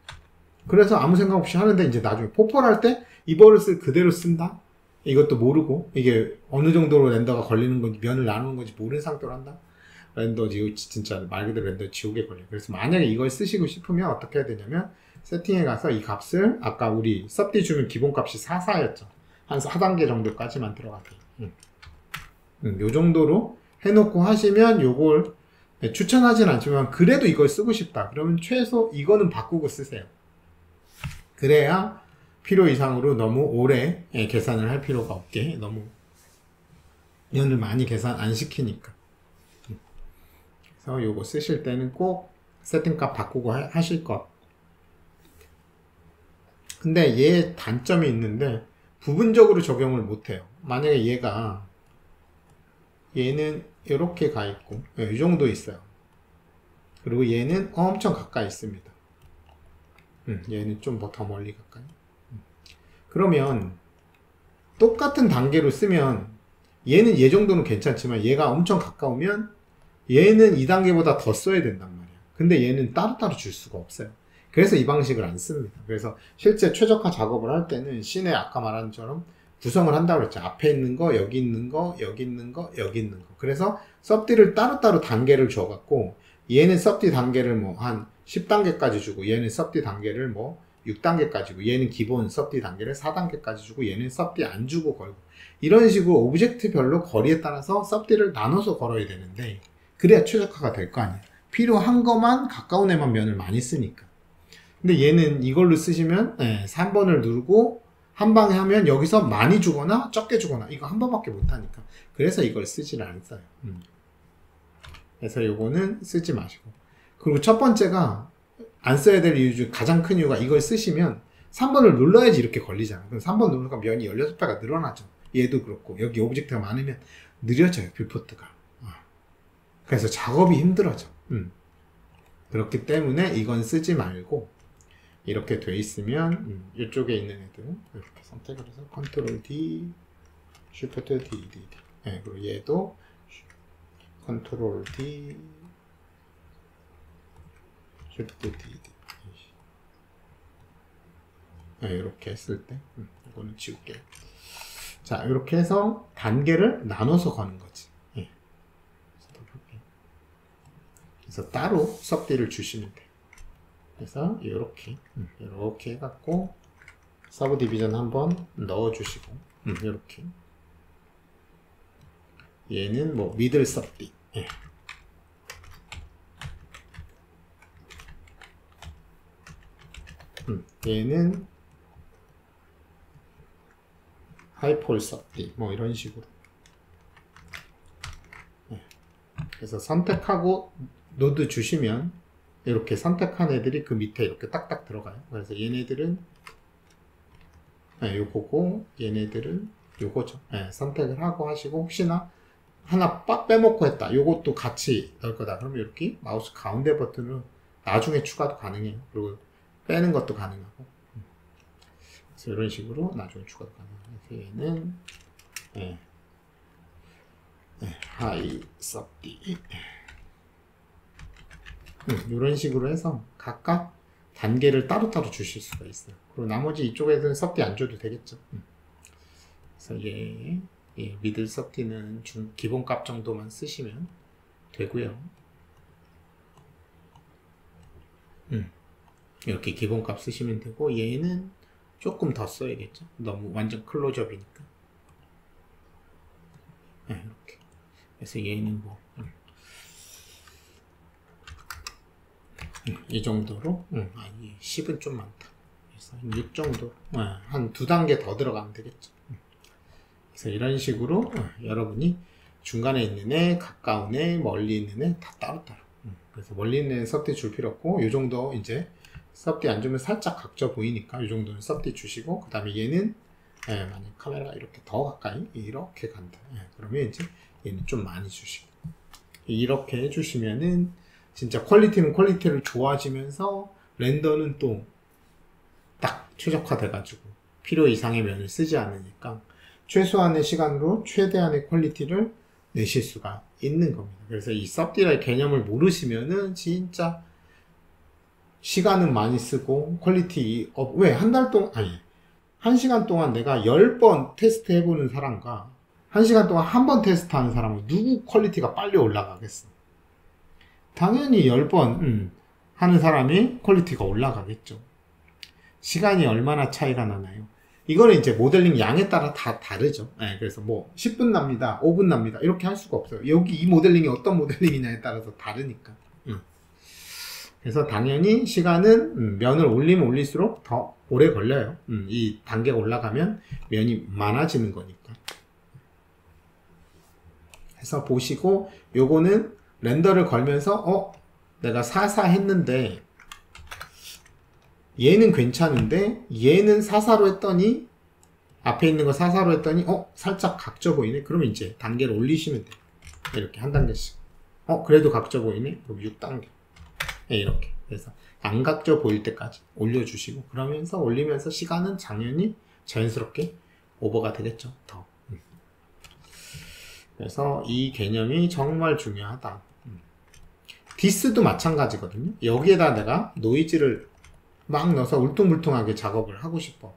그래서 아무 생각 없이 하는데, 이제 나중에 포펄할 때 이 버릇을 그대로 쓴다? 이것도 모르고, 이게 어느 정도로 렌더가 걸리는 건지, 면을 나누는 건지 모르는 상태로 한다? 렌더, 진짜 말 그대로 렌더 지옥에 걸려요. 그래서 만약에 이걸 쓰시고 싶으면 어떻게 해야 되냐면, 세팅에 가서 이 값을, 아까 우리 섭디 주면 기본값이 44였죠. 한 4단계 정도까지만 들어가게. 요 정도로 해놓고 하시면, 요걸 추천하진 않지만 그래도 이걸 쓰고 싶다 그러면 최소 이거는 바꾸고 쓰세요. 그래야 필요 이상으로 너무 오래 계산을 할 필요가 없게, 너무 면을 많이 계산 안 시키니까. 그래서 요거 쓰실 때는 꼭 세팅값 바꾸고 하실 것. 근데 얘 단점이 있는데 부분적으로 적용을 못해요. 만약에 얘는 이렇게 가 있고 이 정도 있어요. 그리고 얘는 엄청 가까이 있습니다. 얘는 좀 더 멀리 가까이. 그러면 똑같은 단계로 쓰면 얘는 얘 정도는 괜찮지만 얘가 엄청 가까우면 얘는 2단계보다 더 써야 된단 말이야. 근데 얘는 따로따로 줄 수가 없어요. 그래서 이 방식을 안 씁니다. 그래서 실제 최적화 작업을 할 때는 씬에 아까 말한 것처럼 구성을 한다고 그랬죠. 앞에 있는 거, 여기 있는 거, 여기 있는 거, 여기 있는 거. 그래서 섭디를 따로따로 단계를 줘갖고 얘는 섭디 단계를 뭐 한 10단계까지 주고, 얘는 섭디 단계를 뭐 6단계까지 주고, 얘는 기본 섭디 단계를 4단계까지 주고, 얘는 섭디 안 주고 걸고, 이런 식으로 오브젝트별로 거리에 따라서 섭디를 나눠서 걸어야 되는데, 그래야 최적화가 될 거 아니에요. 필요한 것만, 가까운 애만 면을 많이 쓰니까. 근데 얘는 이걸로 쓰시면 3번을 누르고 한 방에 하면 여기서 많이 주거나 적게 주거나, 이거 한 번밖에 못 하니까. 그래서 이걸 쓰지를 않았어요. 그래서 요거는 쓰지 마시고. 그리고 첫 번째가 안 써야 될 이유 중 가장 큰 이유가, 이걸 쓰시면 3번을 눌러야지 이렇게 걸리잖아. 그럼 3번 누르니까 면이 16배가 늘어나죠. 얘도 그렇고, 여기 오브젝트가 많으면 느려져요, 뷰포트가. 그래서 작업이 힘들어져. 그렇기 때문에 이건 쓰지 말고 이렇게 돼 있으면 이쪽에 있는 애들은 이렇게 선택을 해서 컨트롤 D, 쉬프트 D, D, D. 네, 그리고 얘도 컨트롤 D, 쉬프트 D, D. 네, 이렇게 했을 때 이거는 지울게요. 자, 이렇게 해서 단계를 나눠서 거는 거지. 네. 그래서 따로 섭디를 주시면 돼요. 그래서 이렇게 해갖고 서브 디비전 한번 넣어주시고 이렇게 얘는 뭐 미들 섭디, 예. 얘는 하이폴 섭디, 뭐 이런 식으로. 예. 그래서 선택하고 노드 주시면 이렇게 선택한 애들이 그 밑에 이렇게 딱딱 들어가요. 그래서 얘네들은 요거고 얘네들은 요거죠. 선택을 하고 하시고 혹시나 하나 빡 빼먹고 했다. 요것도 같이 넣을 거다. 그러면 이렇게 마우스 가운데 버튼으로 나중에 추가도 가능해요. 그리고 빼는 것도 가능하고. 그래서 이런 식으로 나중에 추가도 가능해요. 얘는 하이 섭디 이런 식으로 해서 각각 단계를 따로따로 주실 수가 있어요. 그리고 나머지 이쪽에서는 섭디 안 줘도 되겠죠. 그래서 미들 섭디는 기본값 정도만 쓰시면 되고요. 이렇게 기본값 쓰시면 되고 얘는 조금 더 써야겠죠. 너무 완전 클로즈업이니까. 이렇게. 그래서 얘는 뭐 이 정도로 이 10은 좀 많다. 그래서 6 정도 한 2단계 더 들어가면 되겠죠. 그래서 이런 식으로 여러분이 중간에 있는 애, 가까운 애, 멀리 있는 애 다 따로따로. 그래서 멀리 있는 애 섭디 줄 필요 없고 이 정도 이제 섭디 안 주면 살짝 각져 보이니까 이 정도는 섭디 주시고 그 다음에 얘는 만약 카메라가 이렇게 더 가까이 이렇게 간다. 그러면 이제 얘는 좀 많이 주시고 이렇게 해주시면은 진짜 퀄리티는 퀄리티를 좋아지면서 렌더는 또 딱 최적화돼 가지고 필요 이상의 면을 쓰지 않으니까 최소한의 시간으로 최대한의 퀄리티를 내실 수가 있는 겁니다. 그래서 이 섭디라의 개념을 모르시면은 진짜 시간은 많이 쓰고 퀄리티 왜 한 달 동안 아니 1시간 동안 내가 10번 테스트 해보는 사람과 1시간 동안 한 번 테스트하는 사람은 누구 퀄리티가 빨리 올라가겠어? 당연히 10번 하는 사람이 퀄리티가 올라가겠죠. 시간이 얼마나 차이가 나나요? 이거는 이제 모델링 양에 따라 다 다르죠. 그래서 뭐 10분 납니다, 5분 납니다 이렇게 할 수가 없어요. 여기 이 모델링이 어떤 모델링이냐에 따라서 다르니까. 그래서 당연히 시간은 면을 올리면 올릴수록 더 오래 걸려요. 이 단계가 올라가면 면이 많아지는 거니까. 해서 보시고 요거는 렌더를 걸면서 내가 44 했는데 얘는 괜찮은데 얘는 44로 했더니 앞에 있는 거 44로 했더니 살짝 각져 보이네. 그러면 이제 단계를 올리시면 돼요. 이렇게 한 단계씩. 그래도 각져 보이네. 그럼 6단계. 이렇게. 그래서 안 각져 보일 때까지 올려주시고 그러면서 올리면서 시간은 당연히 자연스럽게 오버가 되겠죠. 더. 그래서 이 개념이 정말 중요하다. 디스도 마찬가지거든요. 여기에다 내가 노이즈를 막 넣어서 울퉁불퉁하게 작업을 하고 싶어.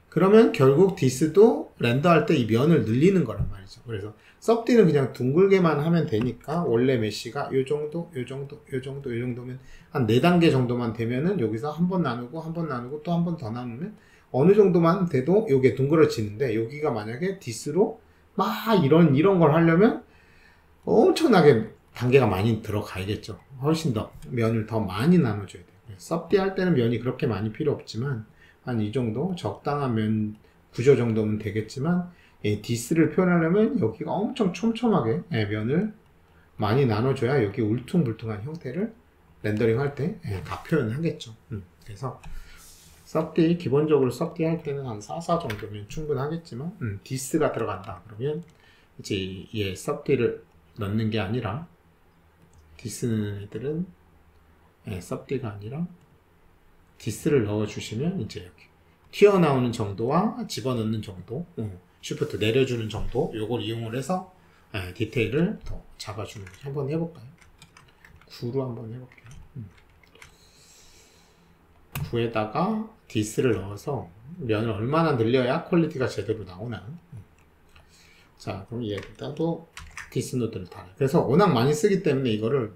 그러면 결국 디스도 렌더할 때 이 면을 늘리는 거란 말이죠. 그래서 섭디는 그냥 둥글게만 하면 되니까 원래 메쉬가 요 정도, 요 정도, 요 정도, 요 정도면 한 4단계 정도만 되면은 여기서 한 번 나누고 한 번 나누고 또 한 번 더 나누면 어느 정도만 돼도 요게 둥그러지는데 여기가 만약에 디스로 막 이런 걸 하려면 엄청나게 단계가 많이 들어가야겠죠. 훨씬 더 면을 더 많이 나눠줘야 돼요. 섭디 할 때는 면이 그렇게 많이 필요 없지만 한 이 정도 적당한 면 구조 정도면 되겠지만 디스를 표현하려면 여기가 엄청 촘촘하게 면을 많이 나눠줘야 여기 울퉁불퉁한 형태를 렌더링 할 때 다 표현하겠죠. 그래서 섭디 기본적으로 섭디 할 때는 한 44 정도면 충분하겠지만 디스가 들어간다 그러면 이제 얘 섭디를 넣는 게 아니라 디스는 애들은 섭디가 아니라 디스를 넣어주시면 이제 이렇게 튀어나오는 정도와 집어넣는 정도, 쉬프트 내려주는 정도, 요걸 이용을 해서 디테일을 더 잡아주는 거죠. 한번 해볼까요? 9로 한번 해볼게요. 9에다가 디스를 넣어서 면을 얼마나 늘려야 퀄리티가 제대로 나오나. 자, 그럼 얘에다도 디스 노드를 달아요. 그래서 워낙 많이 쓰기 때문에 이거를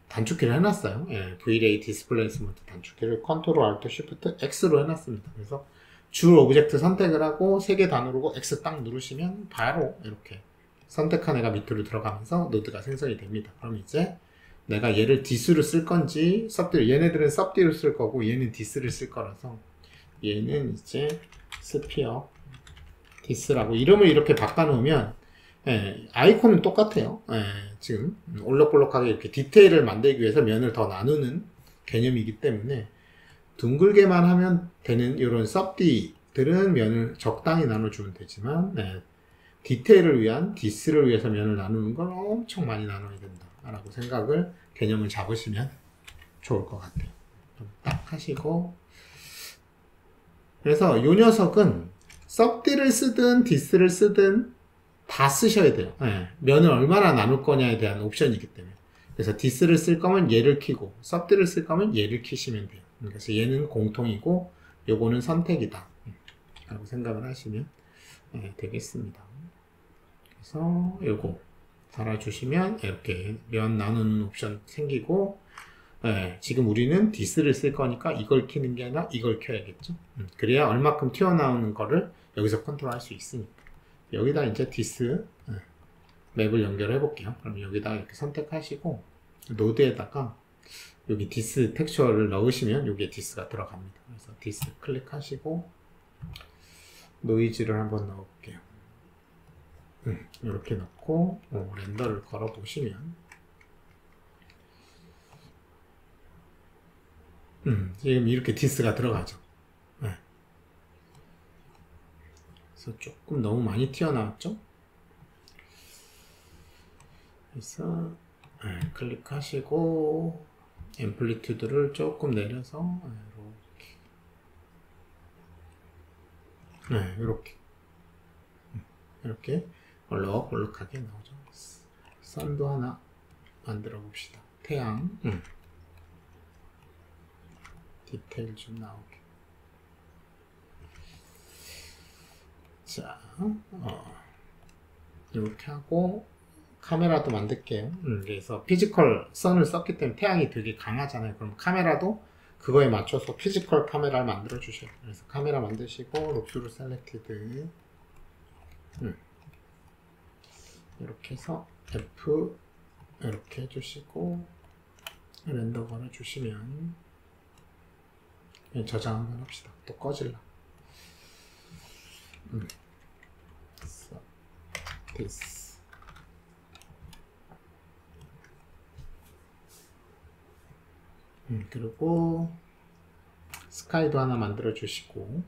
단축키를 해놨어요. V-Ray 디스플레이스먼트 단축키를 컨트롤 알트 쉬프트 X로 해놨습니다. 그래서 줄 오브젝트 선택을 하고 3개 다 누르고 X 딱 누르시면 바로 이렇게 선택한 애가 밑으로 들어가면서 노드가 생성이 됩니다. 그럼 이제 내가 얘를 디스로 쓸 건지 얘네들은 섭디로 쓸 거고 얘는 디스를 쓸 거라서 얘는 이제 스피어 디스라고 이름을 이렇게 바꿔놓으면 아이콘은 똑같아요. 지금 올록볼록하게 이렇게 디테일을 만들기 위해서 면을 더 나누는 개념이기 때문에 둥글게만 하면 되는 이런 섭디들은 면을 적당히 나눠주면 되지만 디테일을 위한 디스를 위해서 면을 나누는 건 엄청 많이 나눠야 된다 라고 생각을 개념을 잡으시면 좋을 것 같아요. 딱 하시고 그래서 이 녀석은 섭디를 쓰든 디스를 쓰든 다 쓰셔야 돼요. 면을 얼마나 나눌 거냐에 대한 옵션이기 때문에. 그래서 디스를 쓸 거면 얘를 키고 섭디를 쓸 거면 얘를 키시면 돼요. 그래서 얘는 공통이고 요거는 선택이다 라고 생각을 하시면 되겠습니다. 그래서 요거 달아주시면 이렇게 면 나누는 옵션 생기고 지금 우리는 디스를 쓸 거니까 이걸 키는 게 아니라 이걸 켜야겠죠. 그래야 얼마큼 튀어나오는 거를 여기서 컨트롤할 수 있으니까. 여기다 이제 디스 맵을 연결해 볼게요. 그럼 여기다 이렇게 선택하시고 노드에다가 여기 디스 텍스처를 넣으시면 여기에 디스가 들어갑니다. 그래서 디스 클릭하시고 노이즈를 한번 넣어 볼게요. 이렇게 넣고 렌더를 걸어 보시면 지금 이렇게 디스가 들어가죠. 그래서 조금 너무 많이 튀어나왔죠. 그래서 클릭하시고 앰플리튜드를 조금 내려서 이렇게 얼럭얼럭하게 나오죠. 선도 하나 만들어 봅시다. 태양 디테일 좀 나오게. 자, 이렇게 하고 카메라도 만들게요. 그래서 피지컬 선을 썼기 때문에 태양이 되게 강하잖아요. 그럼 카메라도 그거에 맞춰서 피지컬 카메라를 만들어 주셔요. 그래서 카메라 만드시고 롭스루 셀렉티드 이렇게 해서 F 이렇게 해주시고 렌더 걸어 주시면 저장 한번 합시다. 또 꺼질라. this 그리고 스카이도 하나 만들어 주시고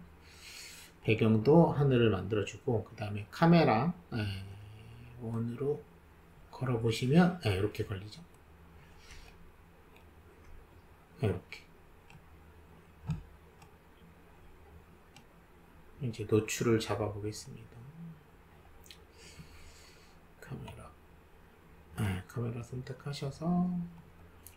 배경도 하늘을 만들어 주고 그 다음에 카메라 원으로 걸어 보시면 이렇게 걸리죠. 이렇게 이제 노출을 잡아 보겠습니다. 카메라 선택하셔서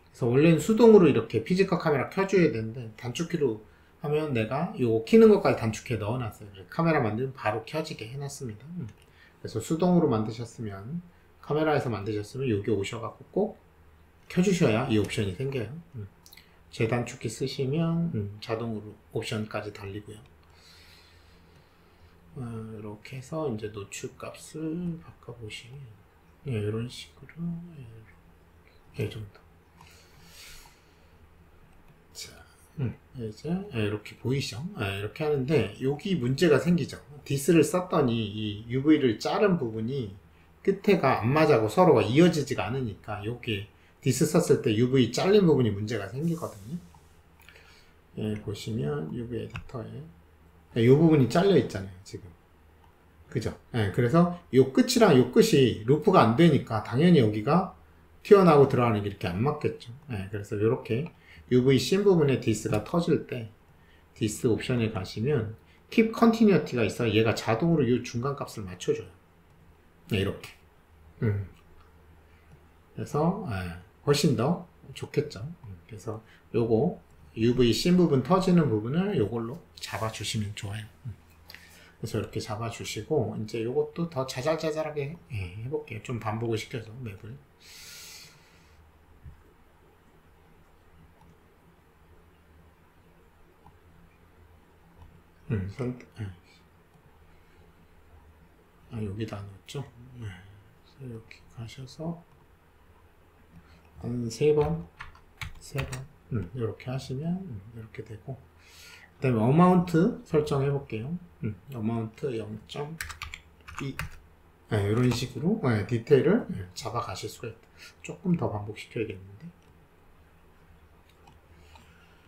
그래서 원래는 수동으로 이렇게 피지컬 카메라 켜줘야 되는데 단축키로 하면 내가 요 키는 것까지 단축키에 넣어놨어요. 카메라 만들면 바로 켜지게 해놨습니다. 그래서 수동으로 만드셨으면 카메라에서 만드셨으면 여기 오셔갖고 꼭 켜주셔야 이 옵션이 생겨요. 재단축키 쓰시면 자동으로 옵션까지 달리고요. 이렇게 해서 이제 노출 값을 바꿔보시면 이런 식으로 이 정도. 자, 이제 이렇게 보이죠? 이렇게 하는데 여기 문제가 생기죠. 디스를 썼더니 이 UV를 자른 부분이 끝에가 안 맞아고 서로가 이어지지가 않으니까 여기 디스 썼을 때 UV 잘린 부분이 문제가 생기거든요. 보시면 UV 에디터에 이 부분이 잘려 있잖아요, 지금. 그죠? 그래서 요 끝이랑 요 끝이 루프가 안 되니까 당연히 여기가 튀어나오고 들어가는 게 이렇게 안 맞겠죠. 네, 그래서 이렇게 UVC 부분에 디스가 터질 때 디스 옵션에 가시면 Keep Continuity가 있어. 얘가 자동으로 이 중간 값을 맞춰줘요. 네, 이렇게. 그래서 훨씬 더 좋겠죠. 그래서 요거 UVC 부분 터지는 부분을 요걸로 잡아주시면 좋아요. 그래서 이렇게 잡아주시고 이제 요것도 더 자잘자잘하게 해볼게요. 좀 반복을 시켜서 맵을. 여기다 넣었죠. 그래서 이렇게 가셔서 한 3번 이렇게 하시면 이렇게 되고, 그 다음에 어마운트 설정해 볼게요. 어마운트 0.2 이런 식으로 디테일을 잡아 가실 수가 있다. 조금 더 반복시켜야겠는데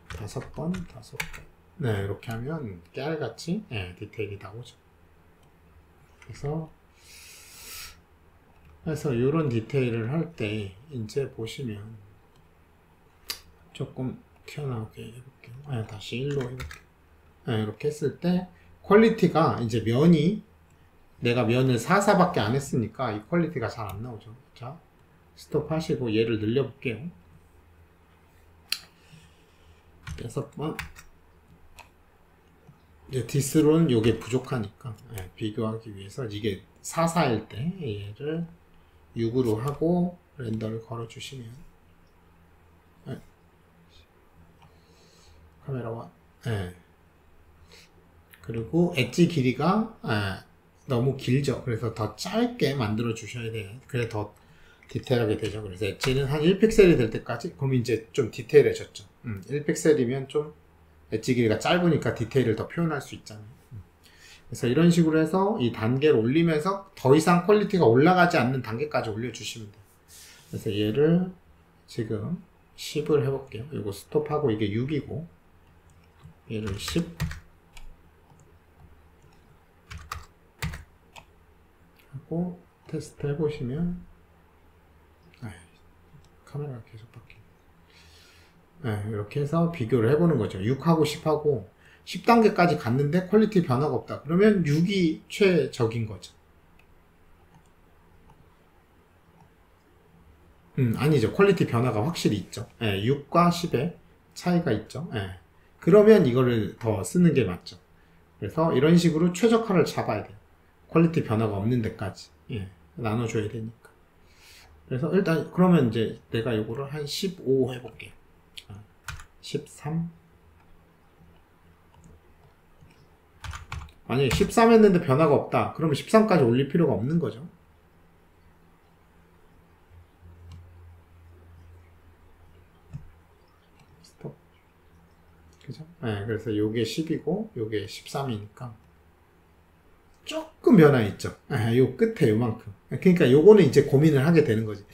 5번 이렇게 하면 깨알같이 디테일이 나오죠. 그래서 이런 디테일을 할 때 이제 보시면 조금 튀어나오게 해볼게요. 다시 1로 해볼게요. 이렇게 했을 때 퀄리티가 이제 내가 면을 4사밖에 안 했으니까 이 퀄리티가 잘 안 나오죠. 자, 스톱 하시고 얘를 늘려볼게요. 6번. 이제 디스로는 이게 부족하니까 비교하기 위해서 이게 4일 때 얘를 6으로 하고 렌더를 걸어주시면 카메라와 그리고 엣지 길이가 너무 길죠. 그래서 더 짧게 만들어 주셔야 돼요. 그래 더 디테일하게 되죠. 그래서 엣지는 한 1픽셀이 될 때까지, 그럼 이제 좀 디테일해졌죠. 1픽셀이면 좀 엣지 길이가 짧으니까 디테일을 더 표현할 수 있잖아요. 그래서 이런 식으로 해서 이 단계를 올리면서 더 이상 퀄리티가 올라가지 않는 단계까지 올려주시면 돼요. 그래서 얘를 지금 10을 해볼게요. 이거 스톱하고 이게 6이고 얘를 10 하고 테스트 해보시면 카메라가 계속 바뀌네. 이렇게 해서 비교를 해보는 거죠. 6하고 10하고 10단계까지 갔는데 퀄리티 변화가 없다. 그러면 6이 최적인 거죠. 아니죠. 퀄리티 변화가 확실히 있죠. 6과 10의 차이가 있죠. 그러면 이거를 더 쓰는 게 맞죠. 그래서 이런 식으로 최적화를 잡아야 돼요. 퀄리티 변화가 없는 데까지 나눠줘야 되니까. 그래서 일단 그러면 이제 내가 이거를 한 15 해볼게요. 13. 만약에 13 했는데 변화가 없다. 그러면 13까지 올릴 필요가 없는 거죠. 스톱. 그죠? 그래서 요게 10이고 요게 13이니까 조금 변화 있죠. 요 끝에 요만큼. 그러니까 요거는 이제 고민을 하게 되는 거지.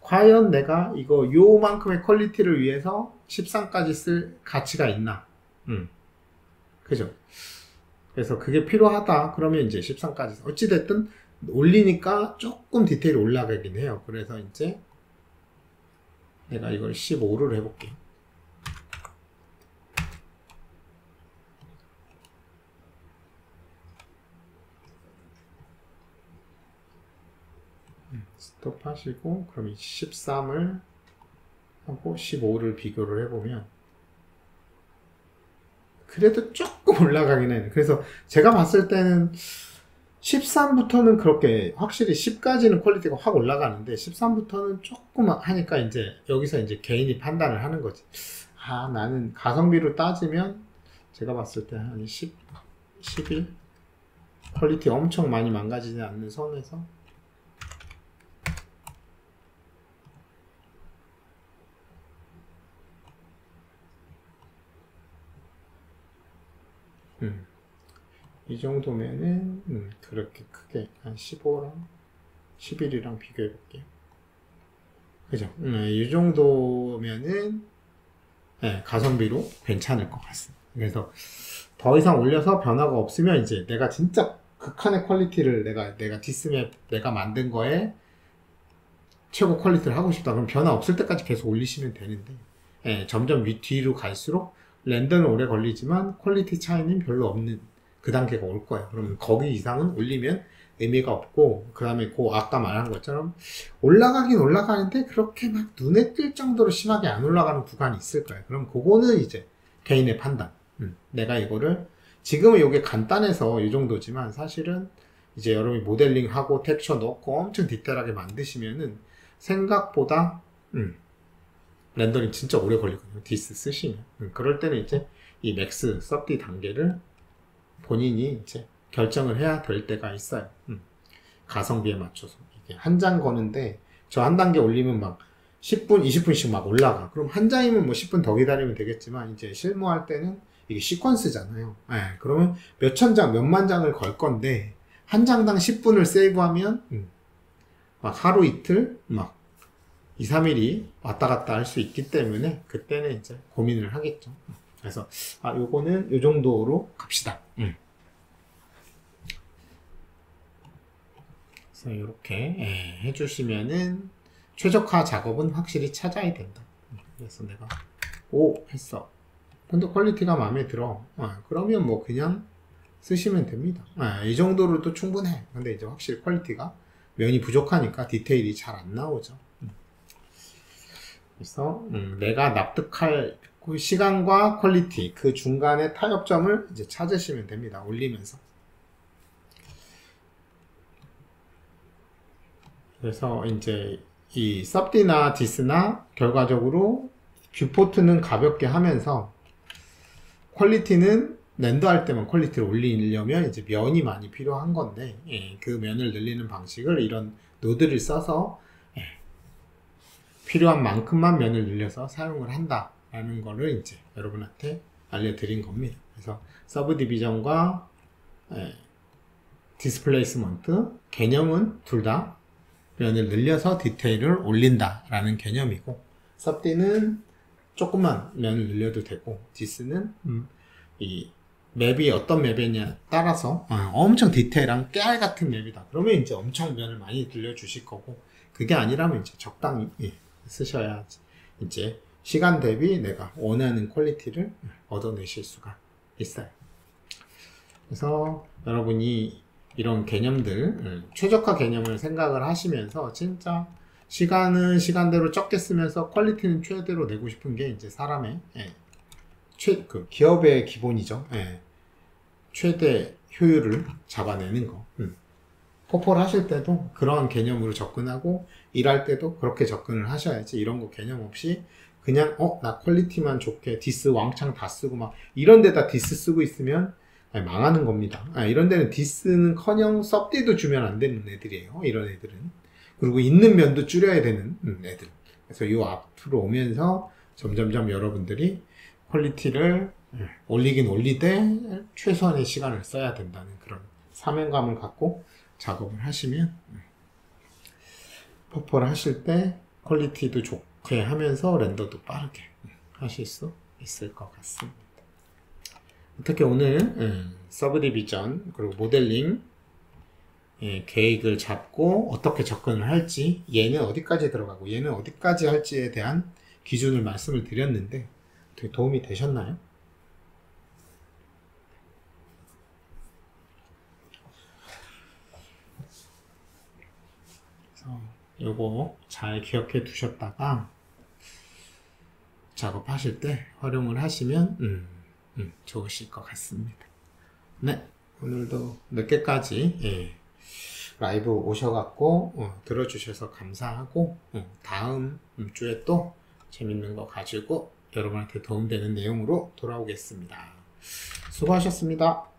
과연 내가 이거 요만큼의 퀄리티를 위해서 13까지 쓸 가치가 있나? 그죠? 그래서 그게 필요하다. 그러면 이제 13까지. 어찌됐든 올리니까 조금 디테일이 올라가긴 해요. 그래서 이제 내가 이걸 15를 해볼게요. 스톱 하시고, 그럼 13을 하고 15를 비교를 해보면 그래도 조금 올라가긴 해요. 그래서 제가 봤을 때는 13부터는 그렇게 확실히 10까지는 퀄리티가 확 올라가는데 13부터는 조금 하니까 이제 여기서 이제 개인이 판단을 하는 거지. 나는 가성비로 따지면 제가 봤을 때 한 10, 11 퀄리티 엄청 많이 망가지지 않는 선에서 이 정도면은 그렇게 크게 한 15랑 11이랑 비교해 볼게요. 그죠? 이 정도면은 가성비로 괜찮을 것 같습니다. 그래서 더 이상 올려서 변화가 없으면 이제 내가 진짜 극한의 퀄리티를 내가 디스맵 내가 만든 거에 최고 퀄리티를 하고 싶다. 그럼 변화 없을 때까지 계속 올리시면 되는데, 점점 뒤로 갈수록 렌더는 오래 걸리지만 퀄리티 차이는 별로 없는 그 단계가 올 거예요. 그러면 거기 이상은 올리면 의미가 없고, 그 다음에 아까 말한 것처럼 올라가긴 올라가는데 그렇게 막 눈에 띌 정도로 심하게 안 올라가는 구간이 있을 거예요. 그럼 그거는 이제 개인의 판단. 내가 이거를 지금은 이게 간단해서 이 정도지만 사실은 이제 여러분이 모델링하고 텍스처 넣고 엄청 디테일하게 만드시면은 생각보다 렌더링 진짜 오래 걸리거든요. 디스 쓰시면. 그럴 때는 이제 이 맥스 서브디 단계를 본인이 이제 결정을 해야 될 때가 있어요. 가성비에 맞춰서. 이게 한 장 거는데 저 한 단계 올리면 막 10분, 20분씩 막 올라가. 그럼 한 장이면 뭐 10분 더 기다리면 되겠지만 이제 실무할 때는 이게 시퀀스잖아요. 그러면 몇천 장, 몇만 장을 걸 건데 한 장당 10분을 세이브하면 막 하루 이틀, 막 2, 3일이 왔다 갔다 할 수 있기 때문에 그때는 이제 고민을 하겠죠. 그래서 요거는 요 정도로 갑시다. 그래서 이렇게 해주시면은 최적화 작업은 확실히 찾아야 된다. 그래서 내가 했어. 근데 퀄리티가 마음에 들어. 그러면 뭐 그냥 쓰시면 됩니다. 이 정도로도 충분해. 근데 이제 확실히 퀄리티가 면이 부족하니까 디테일이 잘 안 나오죠. 그래서 내가 납득할 그 시간과 퀄리티 그 중간의 타협점을 이제 찾으시면 됩니다. 올리면서. 그래서 이제 이 서브디나 디스나 결과적으로 뷰포트는 가볍게 하면서 퀄리티는 렌더할 때만 퀄리티를 올리려면 이제 면이 많이 필요한 건데, 그 면을 늘리는 방식을 이런 노드를 써서 필요한 만큼만 면을 늘려서 사용을 한다라는 거를 이제 여러분한테 알려드린 겁니다. 그래서 서브 디비전과 디스플레이스먼트 개념은 둘 다 면을 늘려서 디테일을 올린다라는 개념이고, 서브디는 조금만 면을 늘려도 되고, 디스는 이 맵이 어떤 맵이냐에 따라서 엄청 디테일한 깨알 같은 맵이다. 그러면 이제 엄청 면을 많이 늘려주실 거고, 그게 아니라면 이제 적당히 쓰셔야 이제 시간 대비 내가 원하는 퀄리티를 얻어내실 수가 있어요. 그래서 여러분이 이런 개념들, 최적화 개념을 생각을 하시면서 진짜 시간은 시간대로 적게 쓰면서 퀄리티는 최대로 내고 싶은 게 이제 사람의 그 기업의 기본이죠. 최대 효율을 잡아내는 거. 포폴 하실 때도 그런 개념으로 접근하고 일할 때도 그렇게 접근을 하셔야지. 이런 거 개념 없이 그냥 나 퀄리티만 좋게 디스 왕창 다 쓰고 막 이런 데다 디스 쓰고 있으면 망하는 겁니다. 이런 데는 디스는커녕 서브디도 주면 안 되는 애들이에요. 이런 애들은. 그리고 있는 면도 줄여야 되는 애들. 그래서 이 앞으로 오면서 점점점 여러분들이 퀄리티를 올리긴 올리되 최소한의 시간을 써야 된다는 그런 사명감을 갖고 작업을 하시면 퍼포를 하실 때 퀄리티도 좋게 하면서 렌더도 빠르게 하실 수 있을 것 같습니다. 어떻게 오늘 서브 디비전 그리고 모델링 계획을 잡고 어떻게 접근을 할지, 얘는 어디까지 들어가고 얘는 어디까지 할지에 대한 기준을 말씀을 드렸는데 되게 도움이 되셨나요? 그래서 요거 잘 기억해 두셨다가 작업하실 때 활용을 하시면 좋으실 것 같습니다. 네, 오늘도 늦게까지 라이브 오셔갖고 들어주셔서 감사하고 다음 주에 또 재밌는 거 가지고 여러분한테 도움되는 내용으로 돌아오겠습니다. 수고하셨습니다.